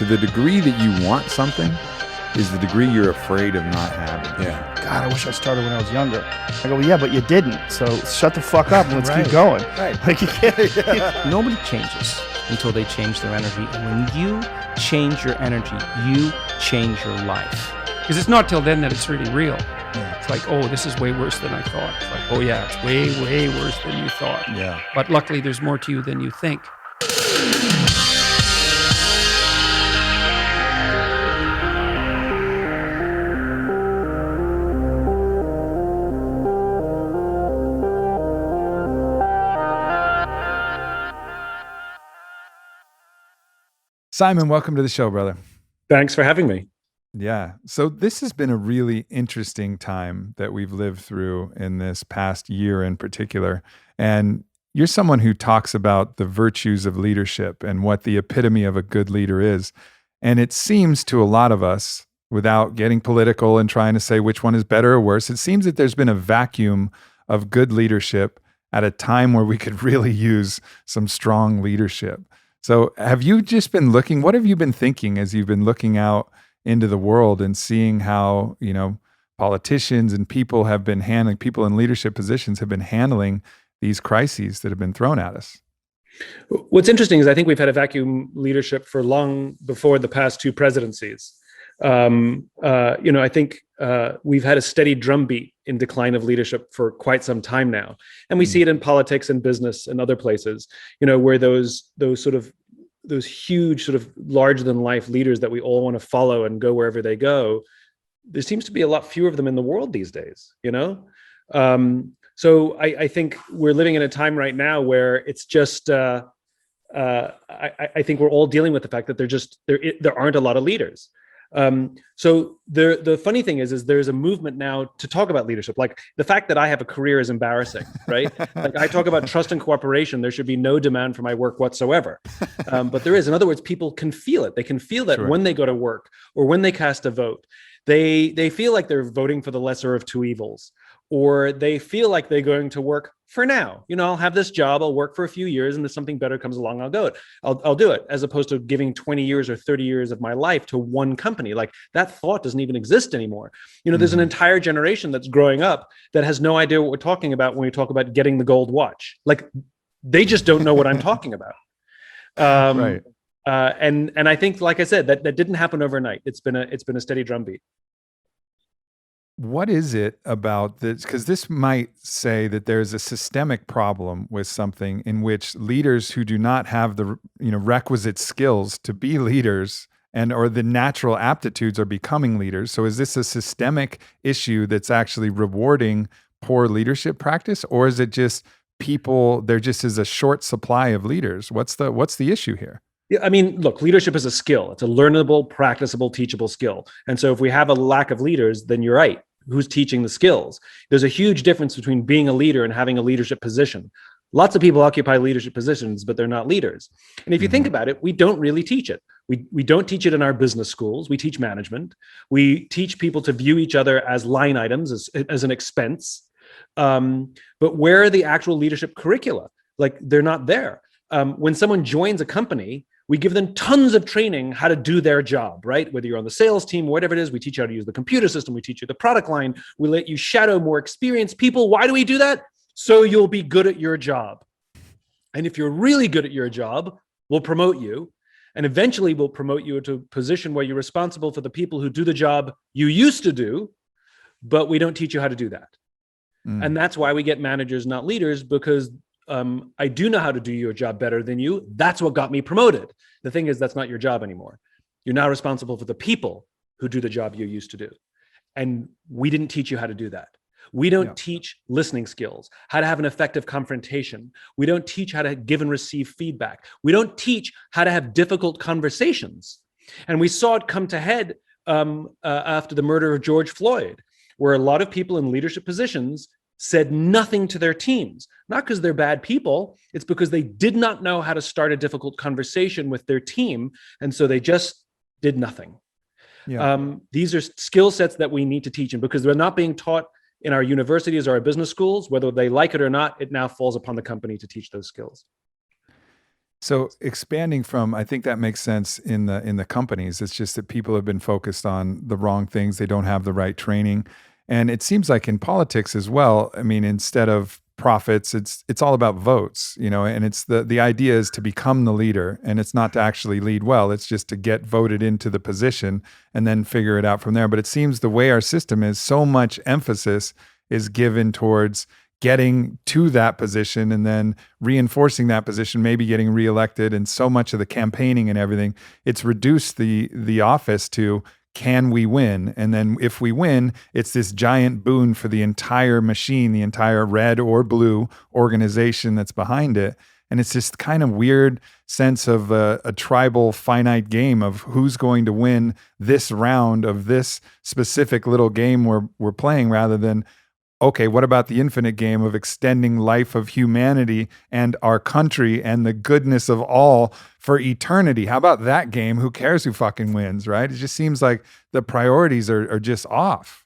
to the degree that you want something is the degree you're afraid of not having. Yeah. God, I wish I started when I was younger. I go, well, yeah, but you didn't. So shut the fuck up and let's keep going. Right. Like you can't. Nobody changes until they change their energy. And when you change your energy, you change your life. Because it's not till then that it's really real. Yeah. It's like, oh, this is way worse than I thought. It's like, oh yeah, it's way, way worse than you thought. Yeah. But luckily there's more to you than you think. Simon, welcome to the show, brother. Thanks for having me. Yeah. So this has been a really interesting time that we've lived through in this past year in particular. And you're someone who talks about the virtues of leadership and what the epitome of a good leader is. And it seems to a lot of us, without getting political and trying to say which one is better or worse, it seems that there's been a vacuum of good leadership at a time where we could really use some strong leadership. So have you just been looking, what have you been thinking as you've been looking out into the world and seeing how, politicians and people have been handling, people in leadership positions have been handling these crises that have been thrown at us? What's interesting is I think we've had a vacuum leadership for long before the past two presidencies. I think we've had a steady drumbeat in decline of leadership for quite some time now. And we see it in politics and business and other places, where those huge sort of larger than life leaders that we all want to follow and go wherever they go, there seems to be a lot fewer of them in the world these days, So I think we're living in a time right now where it's just, I think we're all dealing with the fact that there aren't a lot of leaders. So the funny thing is there's a movement now to talk about leadership. Like the fact that I have a career is embarrassing, right? Like I talk about trust and cooperation. There should be no demand for my work whatsoever. But there is. In other words, people can feel it. They can feel that when they go to work or when they cast a vote, they feel like they're voting for the lesser of two evils, or they feel like they're going to work for now. I'll have this job, I'll work for a few years, and if something better comes along, I'll do it, as opposed to giving 20 years or 30 years of my life to one company. Like that thought doesn't even exist anymore. There's an entire generation that's growing up that has no idea what we're talking about when we talk about getting the gold watch. Like they just don't know what I'm talking about. Right. And I think, like I said, that didn't happen overnight. It's been a steady drumbeat. What is it about this? Because this might say that there's a systemic problem with something in which leaders who do not have the requisite skills to be leaders or the natural aptitudes are becoming leaders. So is this a systemic issue that's actually rewarding poor leadership practice, or is it just people? There just is a short supply of leaders. What's the issue here? Yeah, I mean, look, leadership is a skill. It's a learnable, practicable, teachable skill. And so if we have a lack of leaders, then you're right. Who's teaching the skills? There's a huge difference between being a leader and having a leadership position. Lots of people occupy leadership positions, but they're not leaders. And if you think about it, we don't really teach it. We don't teach it in our business schools. We teach management. We teach people to view each other as line items, as an expense. But where are the actual leadership curricula? Like they're not there. When someone joins a company, we give them tons of training how to do their job, right? Whether you're on the sales team, whatever it is, we teach you how to use the computer system. We teach you the product line. We let you shadow more experienced people. Why do we do that? So you'll be good at your job. And if you're really good at your job, we'll promote you. And eventually we'll promote you into a position where you're responsible for the people who do the job you used to do, but we don't teach you how to do that. And that's why we get managers, not leaders, because I do know how to do your job better than you. That's what got me promoted. The thing is, that's not your job anymore. You're now responsible for the people who do the job you used to do. And we didn't teach you how to do that. We don't teach listening skills, how to have an effective confrontation. We don't teach how to give and receive feedback. We don't teach how to have difficult conversations. And we saw it come to head after the murder of George Floyd, where a lot of people in leadership positions said nothing to their teams, not because they're bad people. It's because they did not know how to start a difficult conversation with their team. And so they just did nothing. These are skill sets that we need to teach. And because they're not being taught in our universities or our business schools, whether they like it or not, it now falls upon the company to teach those skills. So expanding from, I think that makes sense in the companies. It's just that people have been focused on the wrong things. They don't have the right training. And it seems like in politics as well, I mean, instead of profits, it's all about votes, and it's the idea is to become the leader, and it's not to actually lead well. It's just to get voted into the position and then figure it out from there. But it seems the way our system is, so much emphasis is given towards getting to that position and then reinforcing that position, maybe getting reelected, and so much of the campaigning and everything, it's reduced the office to, can we win? And then if we win, it's this giant boon for the entire machine, the entire red or blue organization that's behind it. And it's this kind of weird sense of a tribal finite game of who's going to win this round of this specific little game we're playing, rather than, okay, what about the infinite game of extending life of humanity and our country and the goodness of all for eternity? How about that game? Who cares who fucking wins, right? It just seems like the priorities are just off.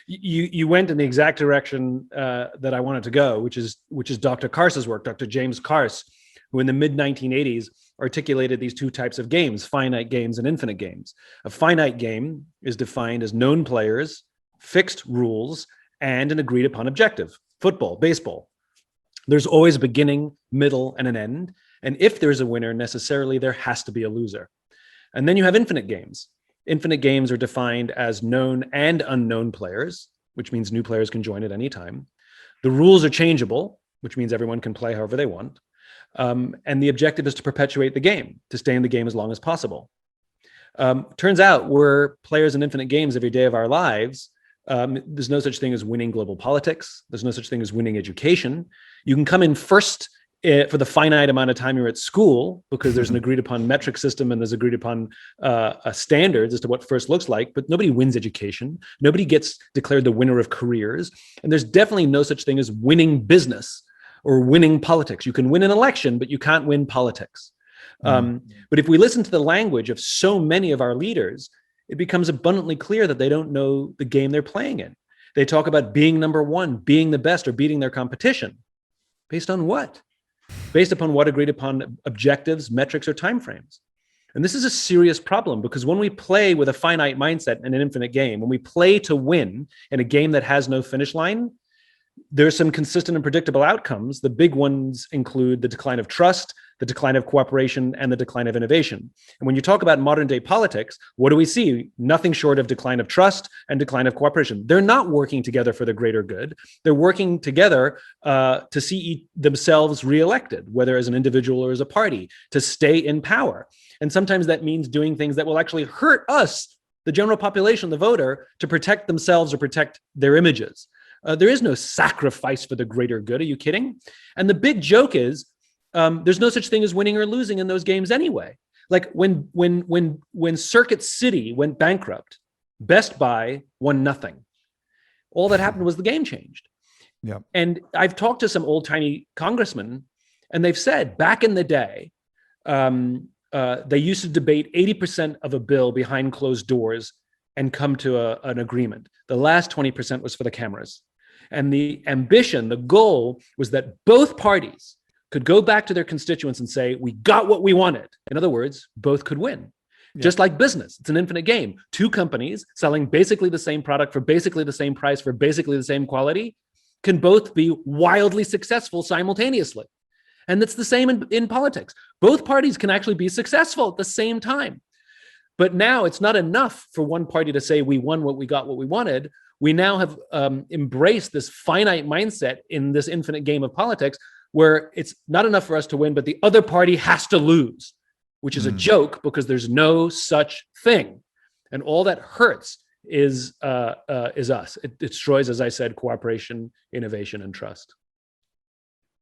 You went in the exact direction that I wanted to go, which is Dr. Carse's work, Dr. James Carse, who in the mid-1980s articulated these two types of games, finite games and infinite games. A finite game is defined as known players, fixed rules, and an agreed upon objective. Football, baseball. There's always a beginning, middle, and an end. And if there's a winner, necessarily there has to be a loser. And then you have infinite games. Infinite games are defined as known and unknown players, which means new players can join at any time. The rules are changeable, which means everyone can play however they want. And the objective is to perpetuate the game, to stay in the game as long as possible. Turns out we're players in infinite games every day of our lives. There's no such thing as winning global politics. There's no such thing as winning education. You can come in first for the finite amount of time you're at school, because there's an agreed upon metric system and there's agreed upon standards as to what first looks like, but nobody wins education. Nobody gets declared the winner of careers. And there's definitely no such thing as winning business or winning politics. You can win an election, but you can't win politics. But if we listen to the language of so many of our leaders, it becomes abundantly clear that they don't know the game they're playing in. They talk about being number one, being the best, or beating their competition. Based on what? Based upon what agreed upon objectives, metrics, or timeframes. And this is a serious problem, because when we play with a finite mindset in an infinite game, when we play to win in a game that has no finish line, there's some consistent and predictable outcomes. The big ones include the decline of trust, the decline of cooperation, and the decline of innovation. And when you talk about modern day politics, what do we see? Nothing short of decline of trust and decline of cooperation. They're not working together for the greater good. They're working together to see themselves reelected, whether as an individual or as a party, to stay in power. And sometimes that means doing things that will actually hurt us, the general population, the voter, to protect themselves or protect their images. There is no sacrifice for the greater good. Are you kidding? And the big joke is, there's no such thing as winning or losing in those games anyway. Like when Circuit City went bankrupt, Best Buy won nothing. All that happened was the game changed. Yeah. And I've talked to some old-timey congressmen, and they've said back in the day, they used to debate 80% of a bill behind closed doors and come to an agreement. The last 20% was for the cameras. And the ambition, the goal, was that both parties could go back to their constituents and say, we got what we wanted. In other words, both could win. Yeah. Just like business, it's an infinite game. Two companies selling basically the same product for basically the same price for basically the same quality can both be wildly successful simultaneously. And it's the same in politics. Both parties can actually be successful at the same time. But now it's not enough for one party to say we won what we got, what we wanted. We now have embraced this finite mindset in this infinite game of politics, where it's not enough for us to win, but the other party has to lose, which is a joke, because there's no such thing. And all that hurts is us. It destroys, as I said, cooperation, innovation, and trust.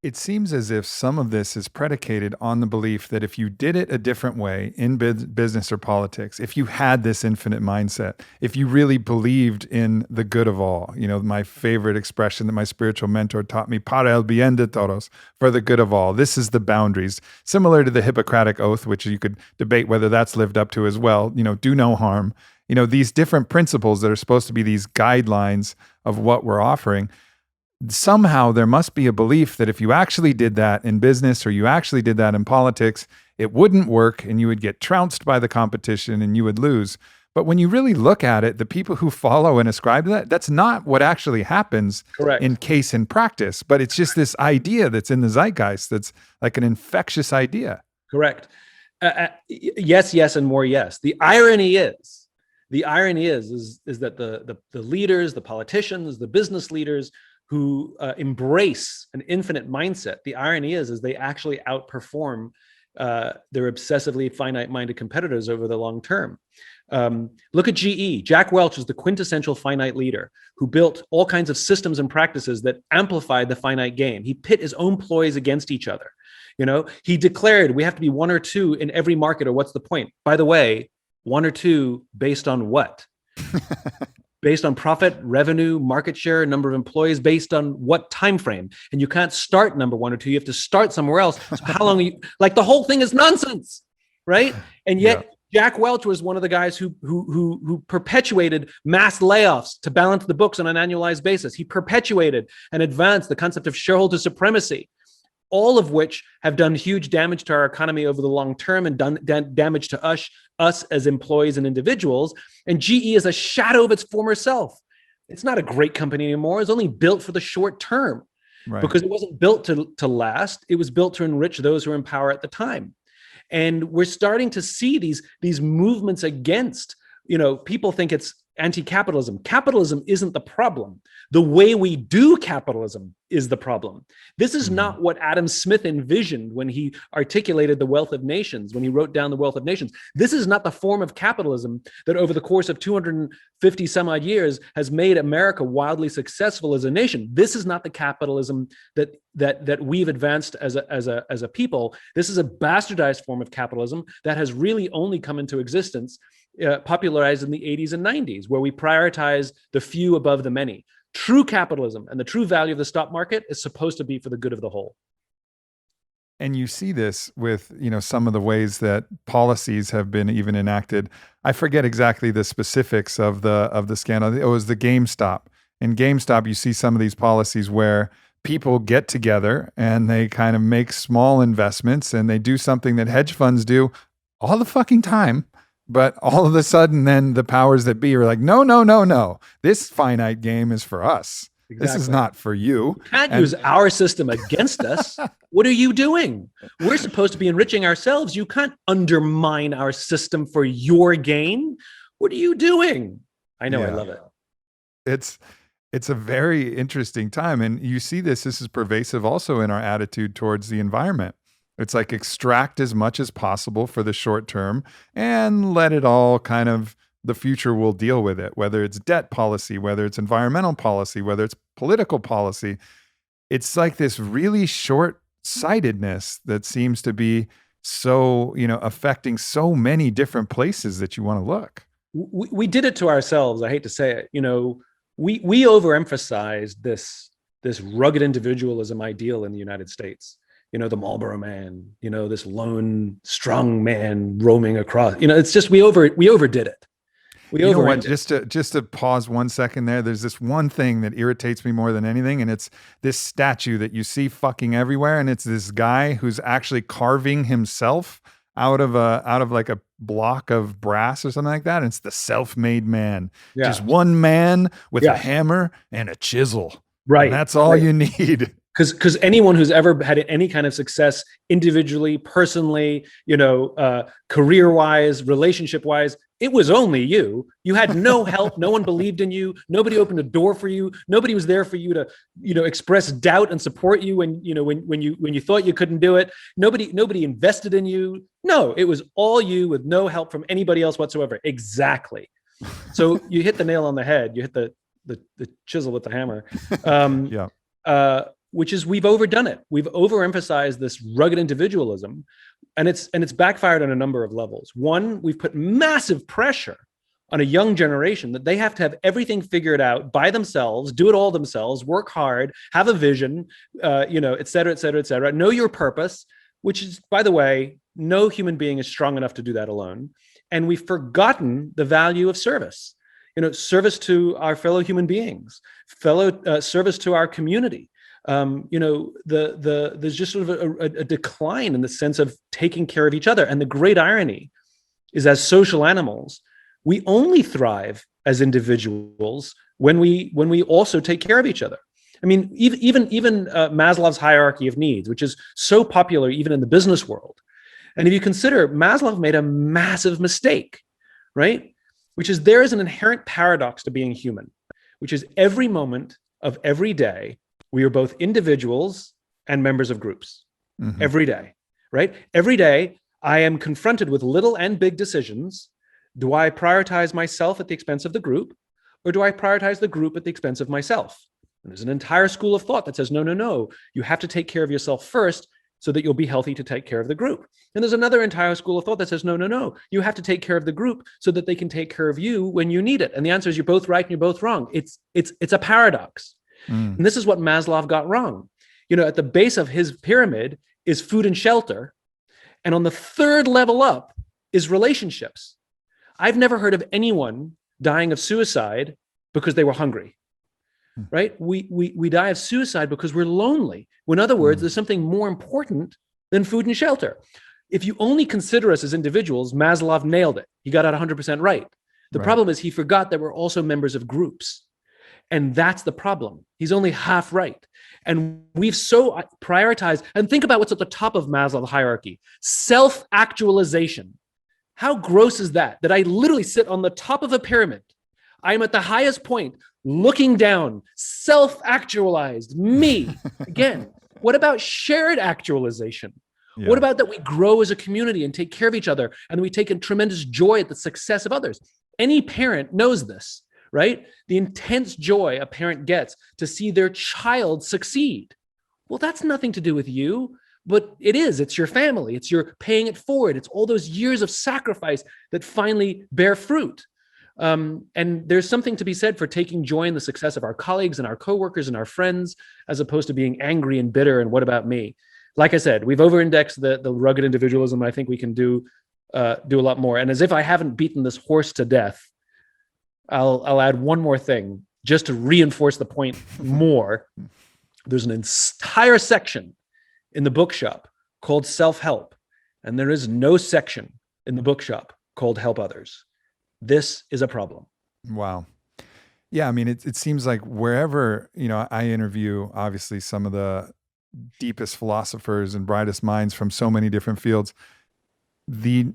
It seems as if some of this is predicated on the belief that if you did it a different way in business or politics, if you had this infinite mindset, if you really believed in the good of all, my favorite expression that my spiritual mentor taught me, para el bien de todos, for the good of all. This is the boundaries, similar to the Hippocratic Oath, which you could debate whether that's lived up to as well. Do no harm. These different principles that are supposed to be these guidelines of what we're offering. somehow there must be a belief that if you actually did that in business or you actually did that in politics, it wouldn't work and you would get trounced by the competition and you would lose. But when you really look at it, the people who follow and ascribe to that, that's not what actually happens Correct. in case and practice. But it's just this idea that's in the zeitgeist that's like an infectious idea. Correct. Yes, yes, and more yes. The irony is that the leaders, the politicians, the business leaders who embrace an infinite mindset, the irony is they actually outperform their obsessively finite-minded competitors over the long term. Look at GE. Jack Welch is the quintessential finite leader who built all kinds of systems and practices that amplified the finite game. He pit his own employees against each other. He declared we have to be one or two in every market, or what's the point? By the way, one or two based on what? Based on profit, revenue, market share, number of employees, based on what time frame? And you can't start number one or two. You have to start somewhere else. So how long are you? Like, the whole thing is nonsense, right? And yet Jack Welch was one of the guys who perpetuated mass layoffs to balance the books on an annualized basis. He perpetuated and advanced the concept of shareholder supremacy, all of which have done huge damage to our economy over the long term and done damage to us as employees and individuals. And GE is a shadow of its former self. It's not a great company anymore. It's only built for the short term, because it wasn't built to last. It was built to enrich those who are in power at the time. And we're starting to see these movements against, people think it's anti-capitalism. Capitalism isn't the problem. The way we do capitalism is the problem. This is not what Adam Smith envisioned when he articulated the wealth of nations, when he wrote down the wealth of nations. This is not the form of capitalism that over the course of 250 some odd years has made America wildly successful as a nation. This is not the capitalism that we've advanced as a people. This is a bastardized form of capitalism that has really only come into existence, popularized in the 80s and 90s, where we prioritize the few above the many. True capitalism and the true value of the stock market is supposed to be for the good of the whole. And you see this with, some of the ways that policies have been even enacted. I forget exactly the specifics of the scandal. It was the GameStop. In GameStop, you see some of these policies where people get together and they kind of make small investments and they do something that hedge funds do all the fucking time. But all of a sudden, then the powers that be are like, no. This finite game is for us. Exactly. This is not for you. You can't use our system against us. What are you doing? We're supposed to be enriching ourselves. You can't undermine our system for your gain. What are you doing? I know, I love it. It's a very interesting time. And you see this is pervasive also in our attitude towards the environment. It's like extract as much as possible for the short term and let it all kind of, the future will deal with it, whether it's debt policy, whether it's environmental policy, whether it's political policy. It's like this really short-sightedness that seems to be so, affecting so many different places that you want to look. We did it to ourselves. I hate to say it. We overemphasized this rugged individualism ideal in the United States. The Marlboro Man, this lone, strong man roaming across. It's just we overdid it. You know what? Just to pause 1 second there. There's this one thing that irritates me more than anything, and it's this statue that you see fucking everywhere, and it's this guy who's actually carving himself out of like a block of brass or something like that. And it's the self-made man, just one man with a hammer and a chisel. Right, and that's all you need. Because anyone who's ever had any kind of success individually, personally, career-wise, relationship-wise, it was only you. You had no help. No one believed in you. Nobody opened a door for you. Nobody was there for you to, express doubt and support you when you thought you couldn't do it. Nobody invested in you. No, it was all you with no help from anybody else whatsoever. Exactly. So you hit the nail on the head. You hit the chisel with the hammer. Which is we've overdone it. We've overemphasized this rugged individualism, and it's backfired on a number of levels. One, we've put massive pressure on a young generation that they have to have everything figured out by themselves, do it all themselves, work hard, have a vision, et cetera, et cetera, et cetera. Know your purpose, which is, by the way, no human being is strong enough to do that alone. And we've forgotten the value of service. service to our fellow human beings, service to our community. There's just sort of a decline in the sense of taking care of each other. And the great irony is, as social animals, we only thrive as individuals when we also take care of each other. I mean, even Maslow's hierarchy of needs, which is so popular even in the business world. And if you consider, Maslow made a massive mistake, right? Which is, there is an inherent paradox to being human, which is every moment of every day, we are both individuals and members of groups. Every day, right? Every day, I am confronted with little and big decisions. Do I prioritize myself at the expense of the group, or do I prioritize the group at the expense of myself? And there's an entire school of thought that says, no, you have to take care of yourself first so that you'll be healthy to take care of the group. And there's another entire school of thought that says, no, you have to take care of the group so that they can take care of you when you need it. And the answer is, you're both right and you're both wrong. It's a paradox. And this is what Maslow got wrong. At the base of his pyramid is food and shelter. And on the third level up is relationships. I've never heard of anyone dying of suicide because they were hungry, right? We die of suicide because we're lonely. In other words, there's something more important than food and shelter. If you only consider us as individuals, Maslow nailed it. He got it 100% right. The problem is, he forgot that we're also members of groups. And that's the problem. He's only half right. And we've so prioritized, and think about what's at the top of Maslow's hierarchy: self-actualization. How gross is that? That I literally sit on the top of a pyramid. I am at the highest point, looking down, self-actualized, me. Again, what about shared actualization? Yeah. What about that we grow as a community and take care of each other, and we take a tremendous joy at the success of others? Any parent knows this, right? The intense joy a parent gets to see their child succeed. Well, that's nothing to do with you, but it is. It's your family. It's your paying it forward. It's all those years of sacrifice that finally bear fruit. And there's something to be said for taking joy in the success of our colleagues and our coworkers and our friends, as opposed to being angry and bitter and what about me? Like I said, we've over-indexed the rugged individualism. I think we can do a lot more. And as if I haven't beaten this horse to death, I'll add one more thing just to reinforce the point more. There's an entire section in the bookshop called self-help, and there is no section in the bookshop called help others. This is a problem. Wow. Yeah, I mean, it seems like wherever, I interview obviously some of the deepest philosophers and brightest minds from so many different fields, the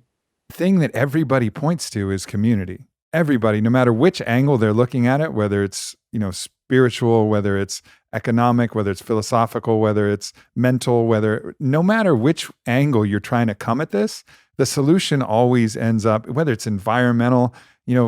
thing that everybody points to is community. Everybody, no matter which angle they're looking at it, whether it's, spiritual, whether it's economic, whether it's philosophical, whether it's mental, no matter which angle you're trying to come at this, the solution always ends up, whether it's environmental,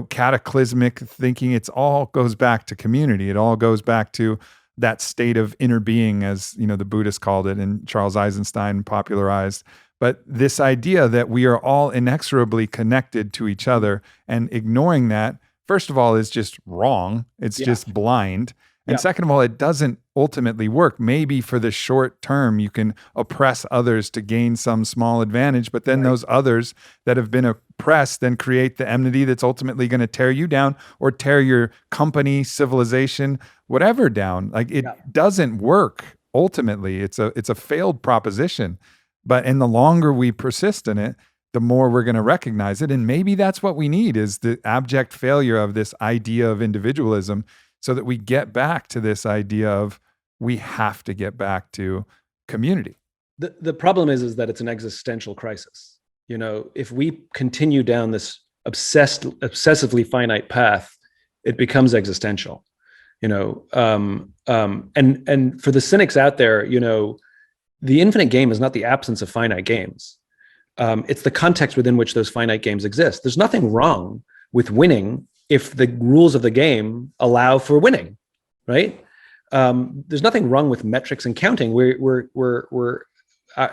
cataclysmic thinking, it all goes back to community. It all goes back to that state of inner being, as, the Buddhists called it and Charles Eisenstein popularized. But this idea that we are all inexorably connected to each other, and ignoring that, first of all, is just wrong. It's just blind. And second of all, it doesn't ultimately work. Maybe for the short term, you can oppress others to gain some small advantage, but then those others that have been oppressed then create the enmity that's ultimately going to tear you down or tear your company, civilization, whatever down. Like it doesn't work. Ultimately, it's a failed proposition. But the longer we persist in it, the more we're going to recognize it. And maybe that's what we need, is the abject failure of this idea of individualism, so that we get back to this idea of we have to get back to community. The problem is that it's an existential crisis. If we continue down this obsessively finite path, it becomes existential. And for the cynics out there, the infinite game is not the absence of finite games. It's the context within which those finite games exist. There's nothing wrong with winning if the rules of the game allow for winning, right? There's nothing wrong with metrics and counting. We're our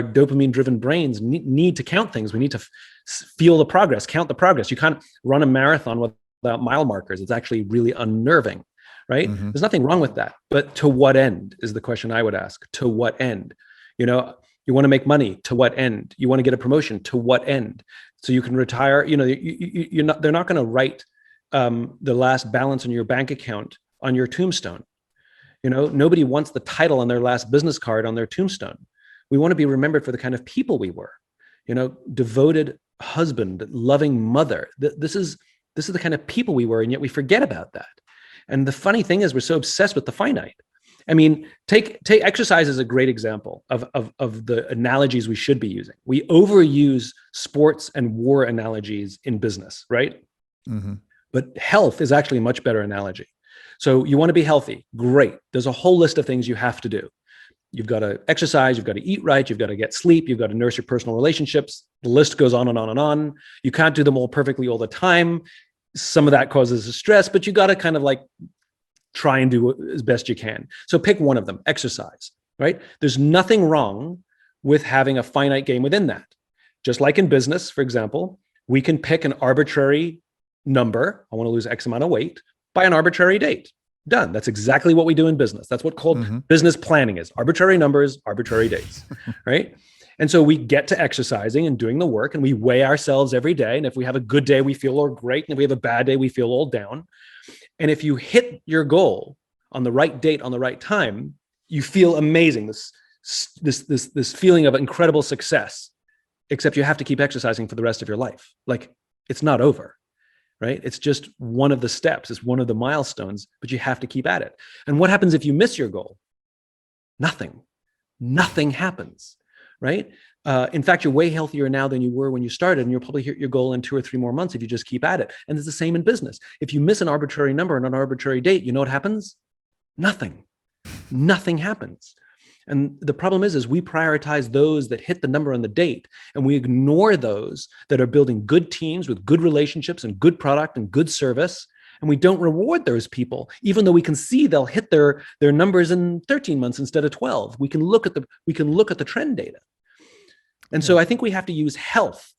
dopamine-driven brains need to count things. We need to feel the progress, count the progress. You can't run a marathon without mile markers. It's actually really unnerving, right? Mm-hmm. There's nothing wrong with that. But to what end is the question I would ask. To what end? You want to make money. To what end? You want to get a promotion. To what end? So you can retire. They're not going to write the last balance on your bank account on your tombstone. Nobody wants the title on their last business card on their tombstone. We want to be remembered for the kind of people we were, devoted husband, loving mother. This is the kind of people we were, and yet we forget about that. And the funny thing is, we're so obsessed with the finite. I mean, take exercise as a great example of the analogies we should be using. We overuse sports and war analogies in business, right? Mm-hmm. But health is actually a much better analogy. So you want to be healthy, great. There's a whole list of things you have to do. You've got to exercise, you've got to eat right, you've got to get sleep, you've got to nurse your personal relationships. The list goes on and on and on. You can't do them all perfectly all the time. Some of that causes stress, but you got to kind of like try and do as best you can. So pick one of them, exercise, right? There's nothing wrong with having a finite game within that. Just like in business, for example, we can pick an arbitrary number. I want to lose X amount of weight by an arbitrary date. Done. That's exactly what we do in business. That's what called business planning is. Arbitrary numbers, arbitrary dates, right? And so we get to exercising and doing the work, and we weigh ourselves every day. And if we have a good day, we feel all great. And if we have a bad day, we feel all down. And if you hit your goal on the right date, on the right time, you feel amazing. This feeling of incredible success, except you have to keep exercising for the rest of your life. Like, it's not over. Right? It's just one of the steps. It's one of the milestones, but you have to keep at it. And what happens if you miss your goal? Nothing happens, right? In fact, you're way healthier now than you were when you started, and you'll probably hit your goal in 2 or 3 more months if you just keep at it. And it's the same in business. If you miss an arbitrary number and an arbitrary date, you know what happens? Nothing happens. And the problem is we prioritize those that hit the number on the date, and we ignore those that are building good teams with good relationships and good product and good service. And we don't reward those people, even though we can see they'll hit their numbers in 13 months instead of 12. We can look at the trend data. And so I think we have to use health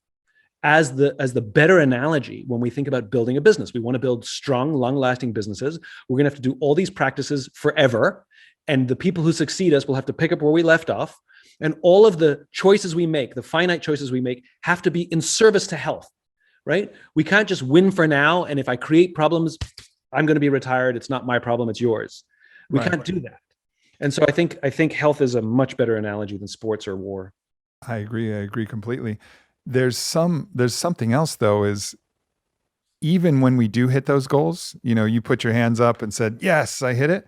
as the better analogy when we think about building a business. We want to build strong, long-lasting businesses. We're going to have to do all these practices forever. And the people who succeed us will have to pick up where we left off. And all of the choices we make, the finite choices we make, have to be in service to health, right? We can't just win for now. And if I create problems, I'm going to be retired. It's not my problem, it's yours. We can't do that. And so I think health is a much better analogy than sports or war. I agree completely. There's something else though, is even when we do hit those goals, you put your hands up and said, yes, I hit it.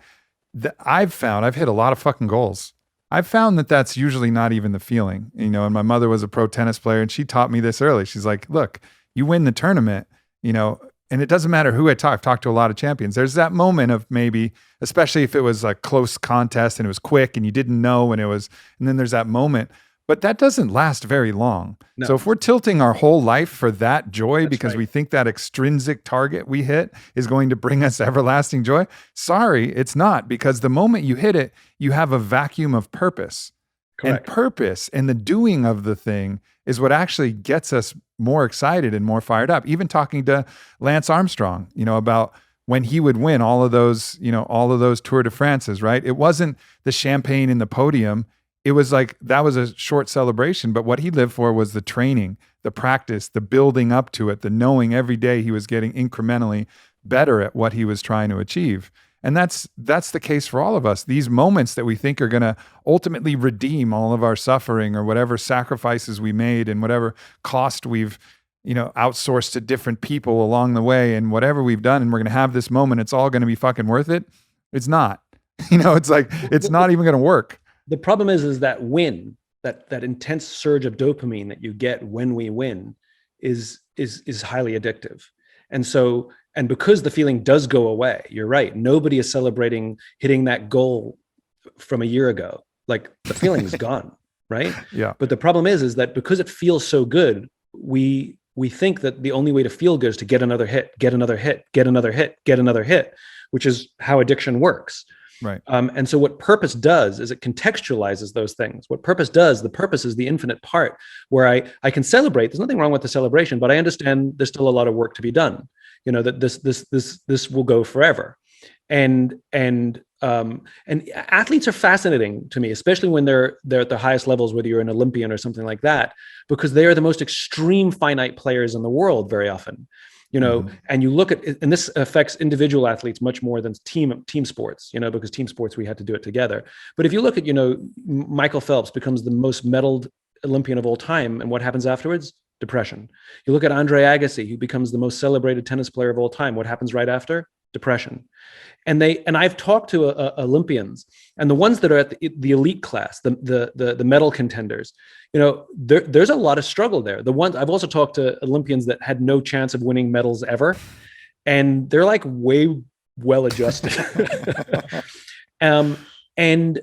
I've hit a lot of fucking goals. I've found that that's usually not even the feeling, and my mother was a pro tennis player, and she taught me this early. She's like, look, you win the tournament, and it doesn't matter who I've talked to a lot of champions. There's that moment of maybe, especially if it was a close contest and it was quick and you didn't know when it was, and then there's that moment, but that doesn't last very long. No. So if we're tilting our whole life for that joy, that's because we think that extrinsic target we hit is going to bring us everlasting joy, sorry, it's not, because the moment you hit it, you have a vacuum of purpose. Correct. And purpose and the doing of the thing is what actually gets us more excited and more fired up. Even talking to Lance Armstrong, about when he would win all of those Tour de France's, right? It wasn't the champagne in the podium. It was like, that was a short celebration, but what he lived for was the training, the practice, the building up to it, the knowing every day he was getting incrementally better at what he was trying to achieve. And that's the case for all of us. These moments that we think are going to ultimately redeem all of our suffering or whatever sacrifices we made and whatever cost we've, outsourced to different people along the way and whatever we've done, and we're going to have this moment, it's all going to be fucking worth it. It's not. It's like, it's not even going to work. The problem is that win, that intense surge of dopamine that you get when we win is highly addictive. And because the feeling does go away, you're right. Nobody is celebrating hitting that goal from a year ago. Like, the feeling is gone, right? Yeah. But the problem is that because it feels so good, we think that the only way to feel good is to get another hit, get another hit, get another hit, get another hit, which is how addiction works. Right. And so what purpose does is it contextualizes those things. What purpose does, the purpose is the infinite part where I can celebrate. There's nothing wrong with the celebration, but I understand there's still a lot of work to be done. That this will go forever. And athletes are fascinating to me, especially when they're at the highest levels, whether you're an Olympian or something like that, because they are the most extreme finite players in the world very often. and you look at, and this affects individual athletes much more than team sports, because team sports, we had to do it together. But if you look at, Michael Phelps becomes the most medaled Olympian of all time. And what happens afterwards? Depression. You look at Andre Agassi, who becomes the most celebrated tennis player of all time. What happens right after? Depression. And I've talked to Olympians, and the ones that are at the elite class, the medal contenders, there's a lot of struggle there. The ones I've also talked to Olympians that had no chance of winning medals ever, and they're like way well adjusted. And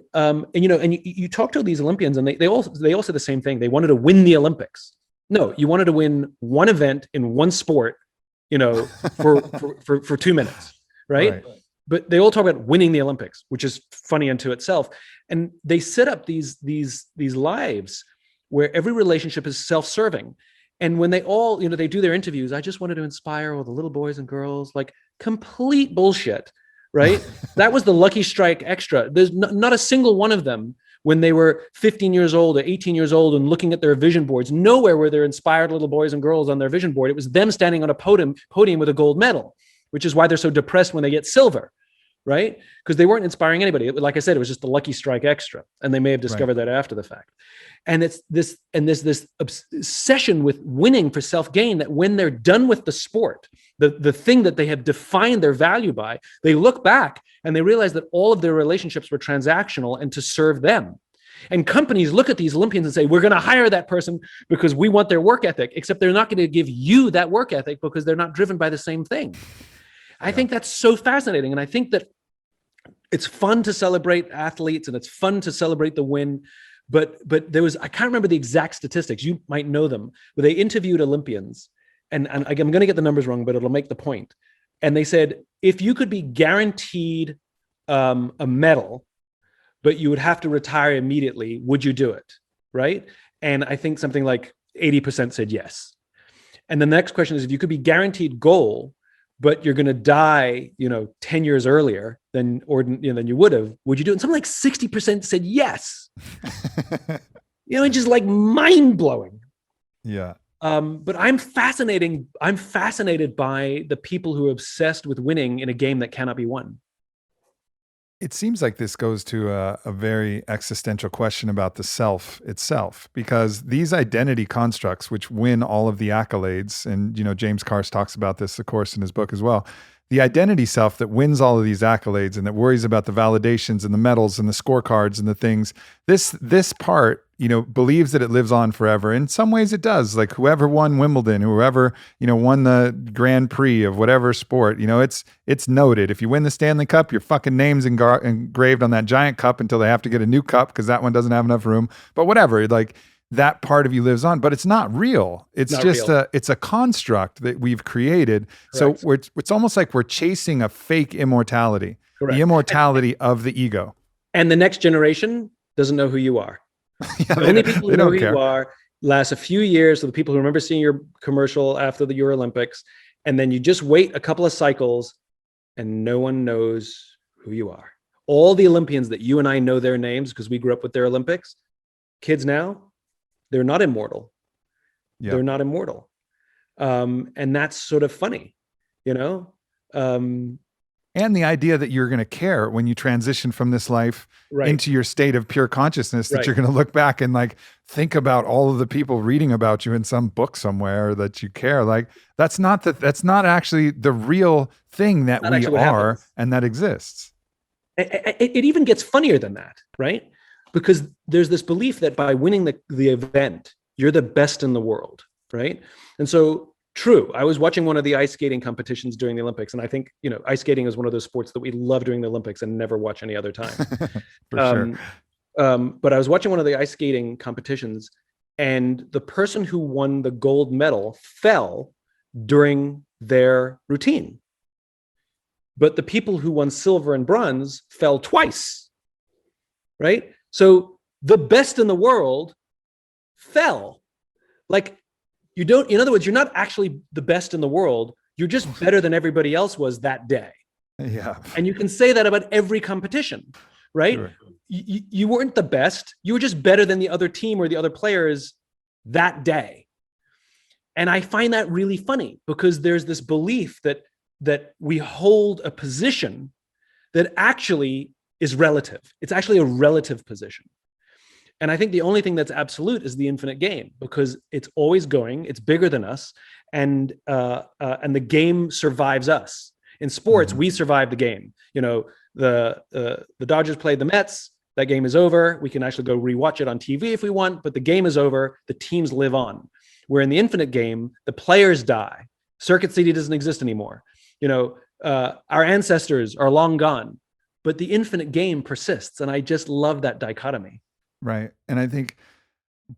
you talk to these Olympians, and they all say the same thing. They wanted to win the Olympics. No, you wanted to win one event in one sport, for 2 minutes, right? But they all talk about winning the Olympics, which is funny unto itself. And they set up these lives where every relationship is self-serving. And when they all, they do their interviews, I just wanted to inspire all the little boys and girls, like complete bullshit, right? That was the lucky strike extra. There's not a single one of them when they were 15 years old or 18 years old and looking at their vision boards. Nowhere were there inspired little boys and girls on their vision board. It was them standing on a podium with a gold medal, which is why they're so depressed when they get silver, right? Because they weren't inspiring anybody. Like I said, it was just the lucky strike extra. And they may have discovered that after the fact. And it's this obsession with winning for self-gain, that when they're done with the sport, the thing that they have defined their value by, they look back and they realize that all of their relationships were transactional and to serve them. And companies look at these Olympians and say, we're going to hire that person because we want their work ethic, except they're not going to give you that work ethic because they're not driven by the same thing. I think that's so fascinating. And I think that it's fun to celebrate athletes and it's fun to celebrate the win. But there was, I can't remember the exact statistics, you might know them, but they interviewed Olympians, and I'm going to get the numbers wrong, but it'll make the point. And they said, if you could be guaranteed a medal, but you would have to retire immediately, would you do it? Right? And I think something like 80% said yes. And the next question is, if you could be guaranteed gold, but you're going to die, 10 years earlier than you would have, would you do it? And something like 60% said yes. It's just like mind blowing. Yeah. But I'm fascinated by the people who are obsessed with winning in a game that cannot be won. It seems like this goes to a very existential question about the self itself, because these identity constructs, which win all of the accolades, and James Carse talks about this, of course, in his book as well. The identity self that wins all of these accolades and that worries about the validations and the medals and the scorecards and the things, this part, believes that it lives on forever. In some ways it does. Like whoever won Wimbledon, whoever, won the Grand Prix of whatever sport, it's noted. If you win the Stanley Cup, your fucking name's engraved on that giant cup until they have to get a new cup because that one doesn't have enough room. But whatever, like that part of you lives on, but it's not real. It's just it's a construct that we've created. Correct. So it's almost like we're chasing a fake immortality, Correct. The immortality of the ego. And the next generation doesn't know who you are. Yeah, the only people who know who you are last a few years. So the people who remember seeing your commercial after the Euro Olympics, and then you just wait a couple of cycles and no one knows who you are. All the Olympians that you and I know their names because we grew up with their Olympics, kids now, they're not immortal. Yeah. They're not immortal. And that's sort of funny, And the idea that you're going to care when you transition from this life right. into your state of pure consciousness, that right. you're going to look back and like think about all of the people reading about you in some book somewhere that you care. Like that's not actually the real thing that we are happens. And that exists. It even gets funnier than that, right? Because there's this belief that by winning the event, you're the best in the world, right? And so true. I was watching one of the ice skating competitions during the Olympics, and I think, ice skating is one of those sports that we love during the Olympics and never watch any other time. For sure. But I was watching one of the ice skating competitions, and the person who won the gold medal fell during their routine. But the people who won silver and bronze fell twice, right? So the best in the world fell. Like, in other words, you're not actually the best in the world. You're just better than everybody else was that day. Yeah. And you can say that about every competition, right? Sure. You weren't the best. You were just better than the other team or the other players that day. And I find that really funny because there's this belief that we hold a position that actually is relative. It's actually a relative position. And I think the only thing that's absolute is the infinite game, because it's always going, it's bigger than us, and the game survives us. In sports, we survive the game. You know, the Dodgers played the Mets. That game is over. We can actually go rewatch it on TV if we want, but the game is over. The teams live on. Where in the infinite game, the players die. Circuit City doesn't exist anymore. You know, our ancestors are long gone, but the infinite game persists. And I just love that dichotomy. Right. And I think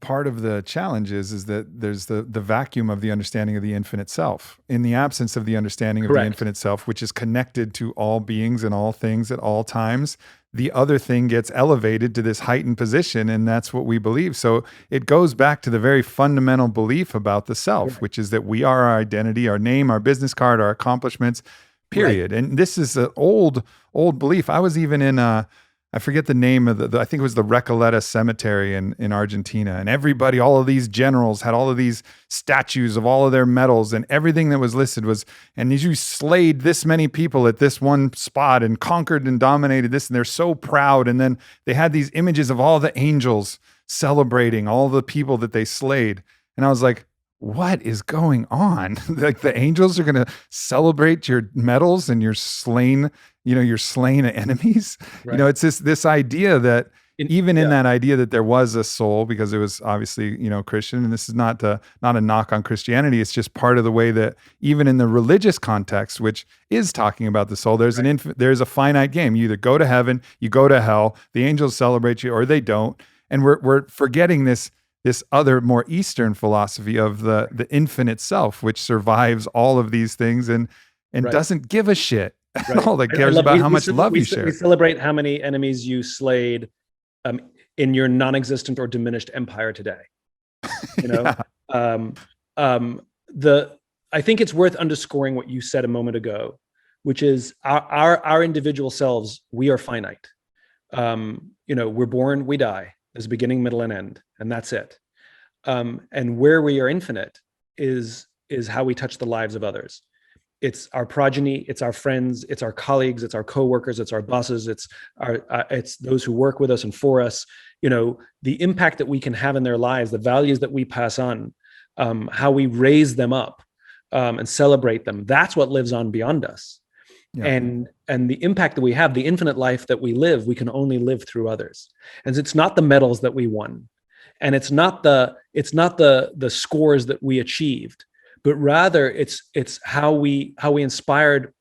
part of the challenge is that there's the vacuum of the understanding of the infinite self. In the absence of the understanding of the infinite self, which is connected to all beings and all things at all times, the other thing gets elevated to this heightened position, and that's what we believe. So it goes back to the very fundamental belief about the self, which is that we are our identity, our name, our business card, our accomplishments, period. Right. And this is an old belief. I was even in I forget the name of I think it was the Recoleta cemetery in Argentina. And everybody, all of these generals had all of these statues of all of their medals, and everything that was listed was, and you slayed this many people at this one spot and conquered and dominated this. And they're so proud. And then they had these images of all the angels celebrating all the people that they slayed. And I was like, what is going on? Like, the angels are going to celebrate your medals and your slain enemies. Right. You know, it's this idea that in that idea that there was a soul, because it was obviously, Christian, and this is not a knock on Christianity. It's just part of the way that even in the religious context, which is talking about the soul, there's there's a finite game. You either go to heaven, you go to hell, the angels celebrate you, or they don't. And we're forgetting this other more Eastern philosophy of the infinite self, which survives all of these things and doesn't give a shit at all. That cares about how much love you share. We celebrate how many enemies you slayed in your non-existent or diminished empire today. You know, I think it's worth underscoring what you said a moment ago, which is our individual selves. We are finite. We're born, we die. There's a beginning, middle, and end, and that's it. And where we are infinite is how we touch the lives of others. It's our progeny, it's our friends, it's our colleagues, it's our coworkers, it's our bosses, it's those who work with us and for us. You know, the impact that we can have in their lives, the values that we pass on, how we raise them up and celebrate them. That's what lives on beyond us. Yeah. And the impact that we have, the infinite life that we live, we can only live through others. And it's not the medals that we won, and it's not the scores that we achieved, but rather it's how we inspired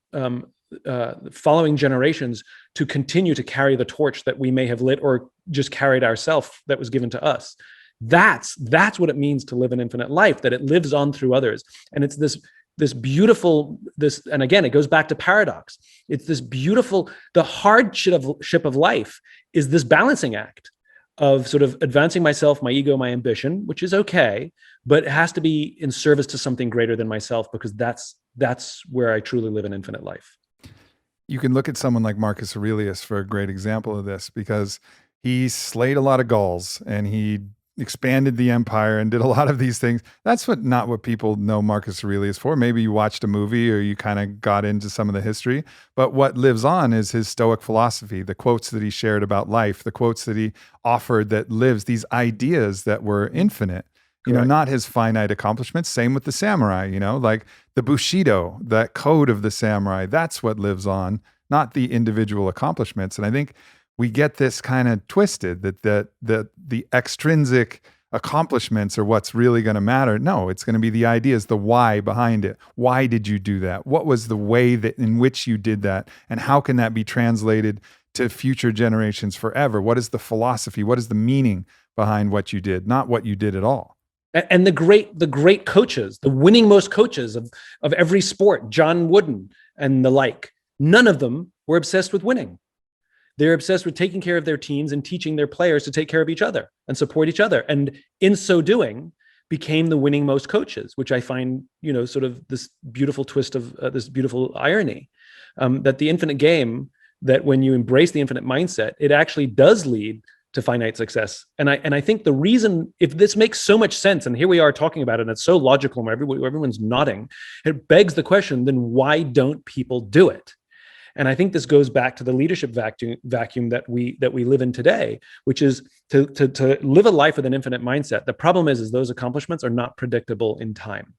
following generations to continue to carry the torch that we may have lit or just carried ourselves that was given to us. That's what it means to live an infinite life, that it lives on through others. And it's this beautiful, and again, it goes back to paradox. It's this beautiful, the hardship of life is this balancing act of sort of advancing myself, my ego, my ambition, which is okay, but it has to be in service to something greater than myself, because that's where I truly live an infinite life. You can look at someone like Marcus Aurelius for a great example of this, because he slayed a lot of Gauls and he expanded the empire and did a lot of these things. That's not what people know Marcus Aurelius for. Maybe you watched a movie or you kind of got into some of the history, but what lives on is his Stoic philosophy, the quotes that he shared about life, the quotes that he offered that lives, these ideas that were infinite, not his finite accomplishments. Same with the samurai, like the Bushido, that code of the samurai, that's what lives on, not the individual accomplishments. And I think we get this kind of twisted that the extrinsic accomplishments are what's really going to matter. No, it's going to be the ideas, the why behind it. Why did you do that? What was the way in which you did that? And how can that be translated to future generations forever? What is the philosophy? What is the meaning behind what you did? Not what you did at all. And the great coaches, the winning most coaches of every sport, John Wooden and the like, none of them were obsessed with winning. They're obsessed with taking care of their teams and teaching their players to take care of each other and support each other. And in so doing, became the winning most coaches, which I find, sort of this beautiful twist of this beautiful irony, that the infinite game, that when you embrace the infinite mindset, it actually does lead to finite success. And I think the reason, if this makes so much sense, and here we are talking about it, and it's so logical, and everyone's nodding, it begs the question, then why don't people do it? And I think this goes back to the leadership vacuum that we live in today, which is to live a life with an infinite mindset. The problem is those accomplishments are not predictable in time.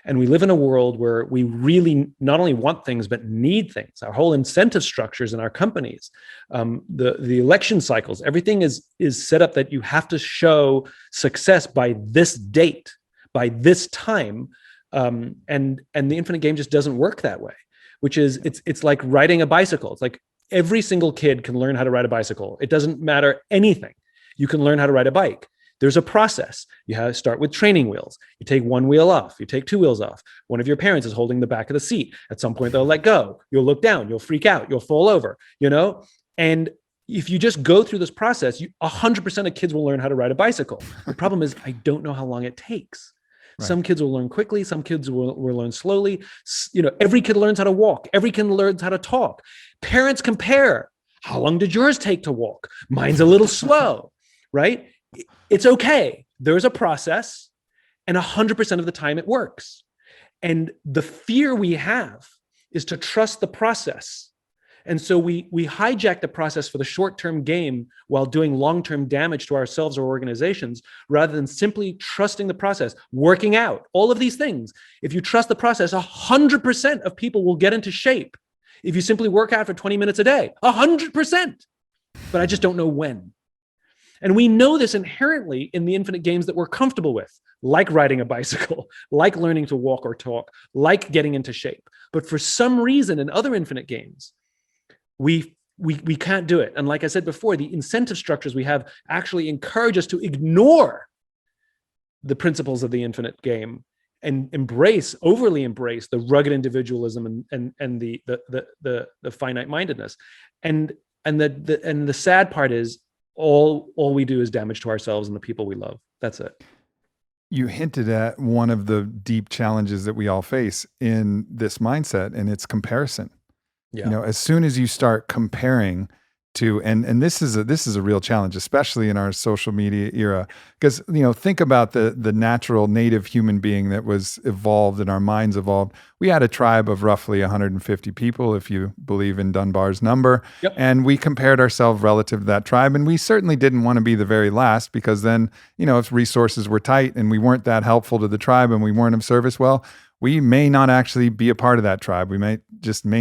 And we live in a world where we really not only want things, but need things. Our whole incentive structures in our companies, the election cycles, everything is set up that you have to show success by this date, by this time. And the infinite game just doesn't work that way, which is it's like riding a bicycle. It's like every single kid can learn how to ride a bicycle. It doesn't matter anything. You can learn how to ride a bike. There's a process. You have to start with training wheels. You take one wheel off. You take two wheels off. One of your parents is holding the back of the seat. At some point, they'll let go. You'll look down. You'll freak out. You'll fall over, And if you just go through this process, 100% of kids will learn how to ride a bicycle. The problem is I don't know how long it takes. Right. Some kids will learn quickly. Some kids will learn slowly. Every kid learns how to walk. Every kid learns how to talk. Parents compare. How long did yours take to walk? Mine's a little slow, right? It's okay. There's a process, and 100% of the time it works. And the fear we have is to trust the process. And so we hijack the process for the short-term game while doing long-term damage to ourselves or organizations, rather than simply trusting the process, working out, all of these things. If you trust the process, 100% of people will get into shape. If you simply work out for 20 minutes a day, 100%. But I just don't know when. And we know this inherently in the infinite games that we're comfortable with, like riding a bicycle, like learning to walk or talk, like getting into shape. But for some reason in other infinite games, we can't do it. And like I said before, the incentive structures we have actually encourage us to ignore the principles of the infinite game and overly embrace the rugged individualism and the finite mindedness. And the sad part is, all we do is damage to ourselves and the people we love. That's it. You hinted at one of the deep challenges that we all face in this mindset, and it's comparison. Yeah. As soon as you start comparing to, and this is a real challenge, especially in our social media era, because think about the natural native human being that was evolved and our minds evolved. We had a tribe of roughly 150 people, if you believe in Dunbar's number. Yep. And we compared ourselves relative to that tribe, and we certainly didn't want to be the very last, because then if resources were tight and we weren't that helpful to the tribe and we weren't of service, well, we may not actually be a part of that tribe. We may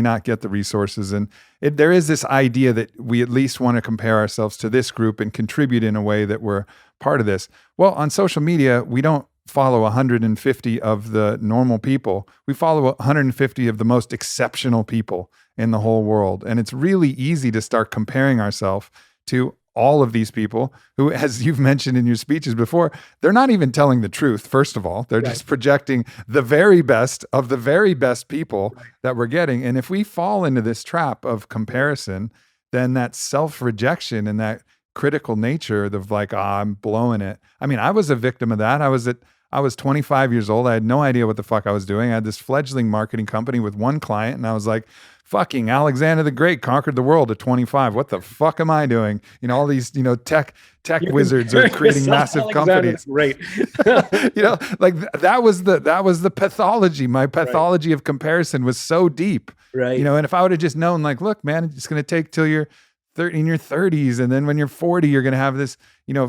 not get the resources. And there is this idea that we at least want to compare ourselves to this group and contribute in a way that we're part of this. Well, on social media, we don't follow 150 of the normal people. We follow 150 of the most exceptional people in the whole world. And it's really easy to start comparing ourselves to all of these people who, as you've mentioned in your speeches before, they're not even telling the truth. First of all, they're just projecting the very best of the very best people that we're getting. And if we fall into this trap of comparison, then that self-rejection and that critical nature of like, I'm blowing it. I mean, I was a victim of that. I was 25 years old. I had no idea what the fuck I was doing. I had this fledgling marketing company with one client, and I was like, fucking Alexander the Great conquered the world at 25. What the fuck am I doing? All these, tech wizards are creating massive companies. Right. Like that was the pathology. My pathology of comparison was so deep. Right. And if I would have just known, like, look, man, it's going to take till you're in your 30s, and then when you're 40, you're going to have this,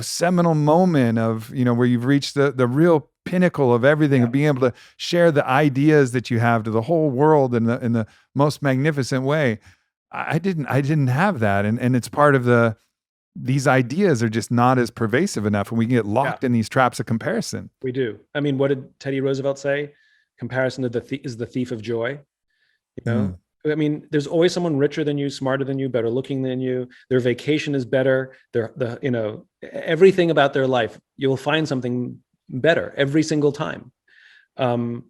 seminal moment of, where you've reached the real pinnacle of everything, of being able to share the ideas that you have to the whole world in the most magnificent way. I didn't have that, and it's part of these ideas are just not as pervasive enough, and we get locked in these traps of comparison. We do. I mean, what did Teddy Roosevelt say? Comparison is the thief of joy. I mean, there's always someone richer than you, smarter than you, better looking than you. Their vacation is better. Everything about their life, you'll find something better every single time. I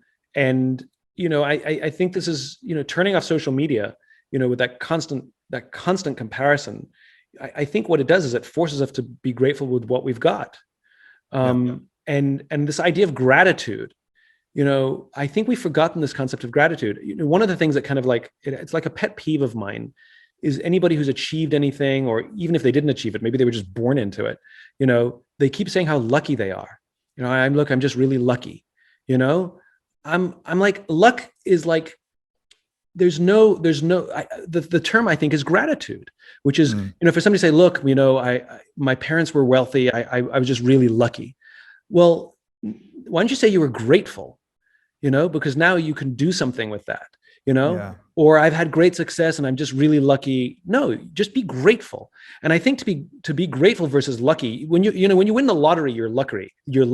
think this is, turning off social media, with that constant comparison. I think what it does is it forces us to be grateful with what we've got. And this idea of gratitude, I think we've forgotten this concept of gratitude. One of the things that kind of like, it's like a pet peeve of mine is anybody who's achieved anything, or even if they didn't achieve it, maybe they were just born into it, you know, they keep saying how lucky they are. You know, I'm just really lucky. You know, I'm like, luck is like, the term I think is gratitude, which is, you know, for somebody to say, look, you know, my parents were wealthy. I was just really lucky. Well, why don't you say you were grateful? You know, because now you can do something with that, you know. Yeah. Or I've had great success and I'm just really lucky. No, just be grateful. And I think to be grateful versus lucky, when when you win the lottery, you're lucky. You